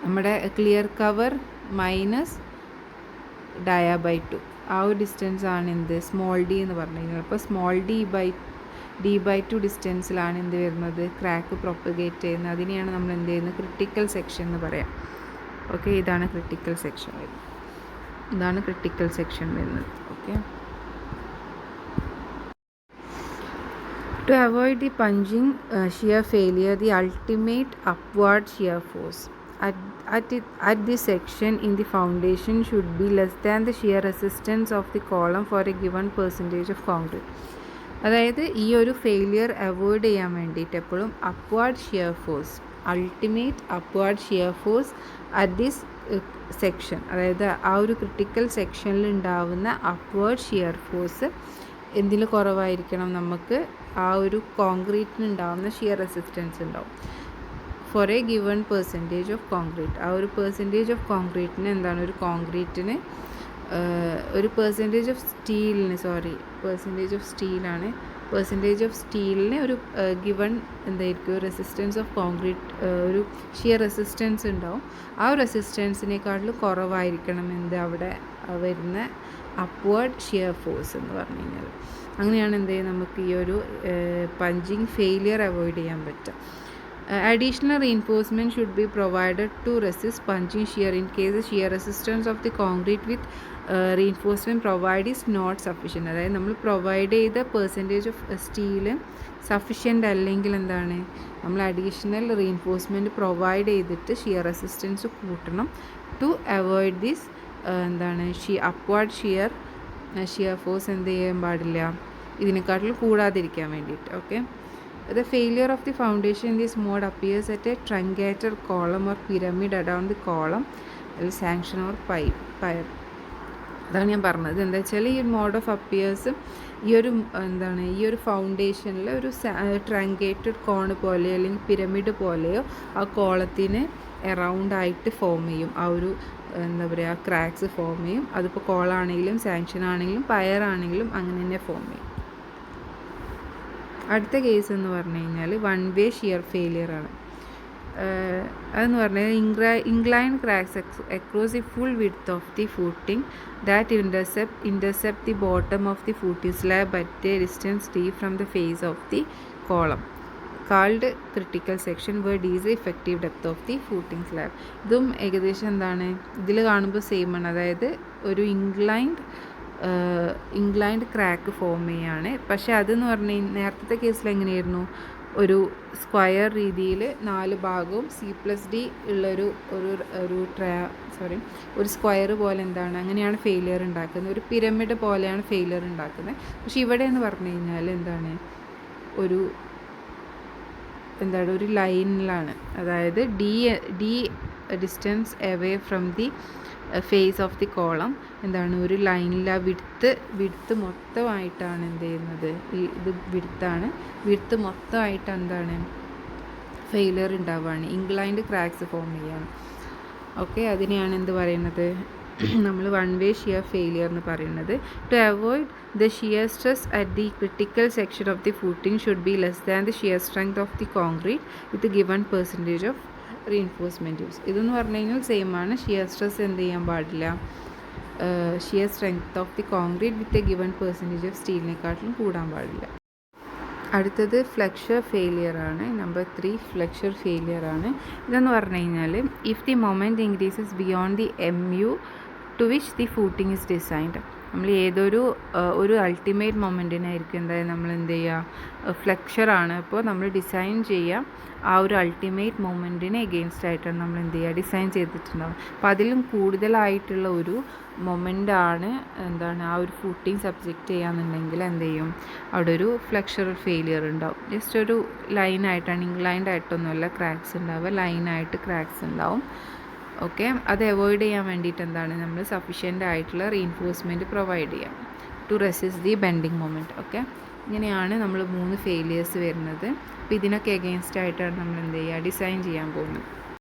നമ്മുടെ ക്ലിയർ കവർ മൈനസ് ഡയ/2 ആ ഒരു ഡിസ്റ്റൻസ് ആണ് സ്മോൾ d എന്ന് പറഞ്ഞു കഴിഞ്ഞാൽ. അപ്പോൾ സ്മോൾ d/2 ഡിസ്റ്റൻസിലാണ് വരുന്നത്, ക്രാക്ക് പ്രൊപ്പഗേറ്റ് ചെയ്യുന്നത്. അതിനെയാണ് നമ്മൾ ചെയ്യുന്നത്, ക്രിട്ടിക്കൽ സെക്ഷൻ എന്ന് പറയാം. ഓക്കെ, ഇതാണ് ക്രിട്ടിക്കൽ സെക്ഷൻ വരുന്നത്. Okay, to avoid the punching shear failure, the ultimate upward shear force at this section in the foundation should be less than the shear resistance of the column for a given percentage of concrete. അതായത് ഈ ഒരു failure avoid ചെയ്യാൻ വേണ്ടിയിട്ട് എപ്പോഴും ultimate upward shear force at this section, അതായത് ആ ഒരു critical സെക്ഷനിൽ ഉണ്ടാവുന്ന അപ്വേർഡ് ഷിയർ ഫോഴ്സ് എന്തിൽ കുറവായിരിക്കണം, നമുക്ക് ആ ഒരു കോൺക്രീറ്റിന് ഉണ്ടാവുന്ന ഷിയർ റെസിസ്റ്റൻസ് ഉണ്ടാവും for a given percentage of concrete. ആ ഒരു പെർസെൻറ്റേജ് ഓഫ് കോൺക്രീറ്റിന് എന്താണ്, ഒരു കോൺക്രീറ്റിന് ഒരു പെർസെൻറ്റേജ് ഓഫ് സ്റ്റീലിന് ഒരു ഗിവൺ എന്തായിരിക്കും, റെസിസ്റ്റൻസ് ഓഫ് കോൺക്രീറ്റ്, ഒരു ഷിയർ റെസിസ്റ്റൻസ് ഉണ്ടാവും. ആ റെസിസ്റ്റൻസിനേക്കാളും കുറവായിരിക്കണം അവിടെ വരുന്ന അപ്വേർഡ് ഷിയർ ഫോഴ്സ് എന്ന് പറഞ്ഞു കഴിഞ്ഞാൽ. അങ്ങനെയാണ് നമുക്ക് ഈ ഒരു പഞ്ചിങ് ഫെയിലിയർ അവോയ്ഡ് ചെയ്യാൻ പറ്റുക. Additional reinforcement should be provided to resist punching shear in case the shear resistance of the concrete with reinforcement provided is not sufficient. അതായത് നമ്മൾ പ്രൊവൈഡ് ചെയ്ത പെർസെൻറ്റേജ് ഓഫ് സ്റ്റീൽ സഫിഷ്യൻ്റ് അല്ലെങ്കിൽ നമ്മൾ additional reinforcement provide ചെയ്തിട്ട് shear resistance കൂട്ടണം to avoid this upward shear force ചെയ്യാൻ പാടില്ല, ഇതിനെക്കാട്ടിലും കൂടാതിരിക്കാൻ വേണ്ടിയിട്ട്. Okay, the failure of the foundation in this mode appears at a truncated column or pyramid around the column, sanction or pier. അതാണ് ഞാൻ പറഞ്ഞത്. എന്താ വെച്ചാൽ ഈ ഒരു മോഡ് ഓഫ് അപ്പിയേഴ്സ് ഈ ഒരു ഫൗണ്ടേഷനിൽ ഒരു ട്രങ്കേറ്റഡ് കോൺ പോലെയോ അല്ലെങ്കിൽ പിരമിഡ് പോലെയോ ആ കോളത്തിന് എറൗണ്ടായിട്ട് ഫോം ചെയ്യും. ആ ഒരു എന്താ പറയുക ക്രാക്സ് ഫോം ചെയ്യും. അതിപ്പോൾ കോളാണെങ്കിലും സാങ്ഷൻ ആണെങ്കിലും പയറാണെങ്കിലും അങ്ങനെ തന്നെ ഫോം ചെയ്യും. അടുത്ത കേസ് എന്ന് പറഞ്ഞു കഴിഞ്ഞാൽ വൺ വേ ഷിയർ ഫെയിലിയർ ആണ്. അതെന്ന് പറഞ്ഞാൽ inclined cracks across the full width of the footing that intercept the bottom of the footing slab at a distance d from the face of the column called critical section where d is the effective depth of the footing slab. ഇതും ഏകദേശം എന്താണ് ഇതിൽ കാണുമ്പോൾ same ആണ്. അതായത് ഒരു inclined crack form ചെയ്യാണ്. പക്ഷേ അതെന്ന് പറഞ്ഞു കഴിഞ്ഞാൽ നേരത്തെ കേസിൽ എങ്ങനെയായിരുന്നു, ഒരു സ്ക്വയർ രീതിയിൽ 4 ഭാഗവും C+D ഉള്ളൊരു ഒരു സ്ക്വയർ പോലെ എന്താണ് അങ്ങനെയാണ് ഫെയിലിയർ ഉണ്ടാക്കുന്നത്. ഒരു പിരമിഡ് പോലെയാണ് ഫെയിലിയർ ഉണ്ടാക്കുന്നത്. പക്ഷേ ഇവിടെ എന്ന് പറഞ്ഞു കഴിഞ്ഞാൽ ഒരു ലൈനിലാണ്. അതായത് d distance away from the face of the column ഒരു ലൈനിൽ ആ വിഡ്ത്ത് മൊത്തമായിട്ടാണ് എന്ത് ചെയ്യുന്നത്, ഇത് വിഡ്ത്ത് മൊത്തമായിട്ട് ഫെയിലിയർ ഉണ്ടാവുകയാണ്, ഇൻക്ലൈൻഡ് ക്രാക്സ് ഫോം ചെയ്യുകയാണ്. ഓക്കെ, അതിനെയാണ് എന്ത് പറയുന്നത്, നമ്മൾ വൺ വേ ഷിയർ ഫെയിലിയർ എന്ന് പറയുന്നത്. To avoid the shear stress at the critical section of the footing should be less than the shear strength of the concrete with given percentage of reinforcement use. ഇതെന്ന് പറഞ്ഞു കഴിഞ്ഞാൽ same ആണ്. Shear stress എന്ത് ചെയ്യാൻ പാടില്ല, shear strength of the concrete with a given percentage of സ്റ്റീലിനെക്കാട്ടിലും കൂടാൻ പാടില്ല. അടുത്തത് ഫ്ലെക്ചർ ഫെയിലിയർ ആണ്. നമ്പർ 3 ഫ്ലെക്ചർ ഫെയിലിയർ ആണ്. ഇതെന്ന് പറഞ്ഞു കഴിഞ്ഞാൽ if the moment increases beyond the MU to which the footing is designed. നമ്മൾ ഒരു അൾട്ടിമേറ്റ് മൊമെൻറ്റിനായിരിക്കും നമ്മൾ എന്ത് ചെയ്യുക, ഫ്ലെക്ചറാണ്. അപ്പോൾ നമ്മൾ ഡിസൈൻ ചെയ്യുക ആ ഒരു അൾട്ടിമേറ്റ് മൊമെൻറ്റിന് എഗെയിൻസ്റ്റ് ആയിട്ടാണ് നമ്മൾ എന്ത് ചെയ്യുക, ഡിസൈൻ ചെയ്തിട്ടുണ്ടാവും. അപ്പോൾ അതിലും കൂടുതലായിട്ടുള്ള ഒരു മൊമെൻ്റാണ് ആ ഒരു ഫൂട്ടിങ് സബ്ജക്റ്റ് ചെയ്യാന്നുണ്ടെങ്കിൽ എന്ത് ചെയ്യും, അവിടെ ഒരു ഫ്ലെക്ചറൽ ഫെയിലിയർ ഉണ്ടാവും. ജസ്റ്റ് ഒരു ലൈനായിട്ടാണ്, ഇൻക്ലൈൻഡ് ആയിട്ടൊന്നുമല്ല ക്രാക്സ് ഉണ്ടാവുക, ലൈനായിട്ട് ക്രാക്സ് ഉണ്ടാവും. ഓക്കെ, അത് അവോയ്ഡ് ചെയ്യാൻ വേണ്ടിയിട്ട് നമ്മൾ സഫീഷ്യൻ്റ് ആയിട്ടുള്ള റീഇൻഫോഴ്സ്മെൻറ്റ് പ്രൊവൈഡ് ചെയ്യാം to resist the bending moment. Okay, ഇങ്ങനെയാണ് നമ്മൾ 3 ഫെയിലിയേഴ്സ് വരുന്നത്. അപ്പോൾ ഇതിനൊക്കെ എഗെയിൻസ്റ്റ് ആയിട്ടാണ് നമ്മൾ എന്ത് ചെയ്യുക, ഡിസൈൻ ചെയ്യാൻ പോകുന്നത്.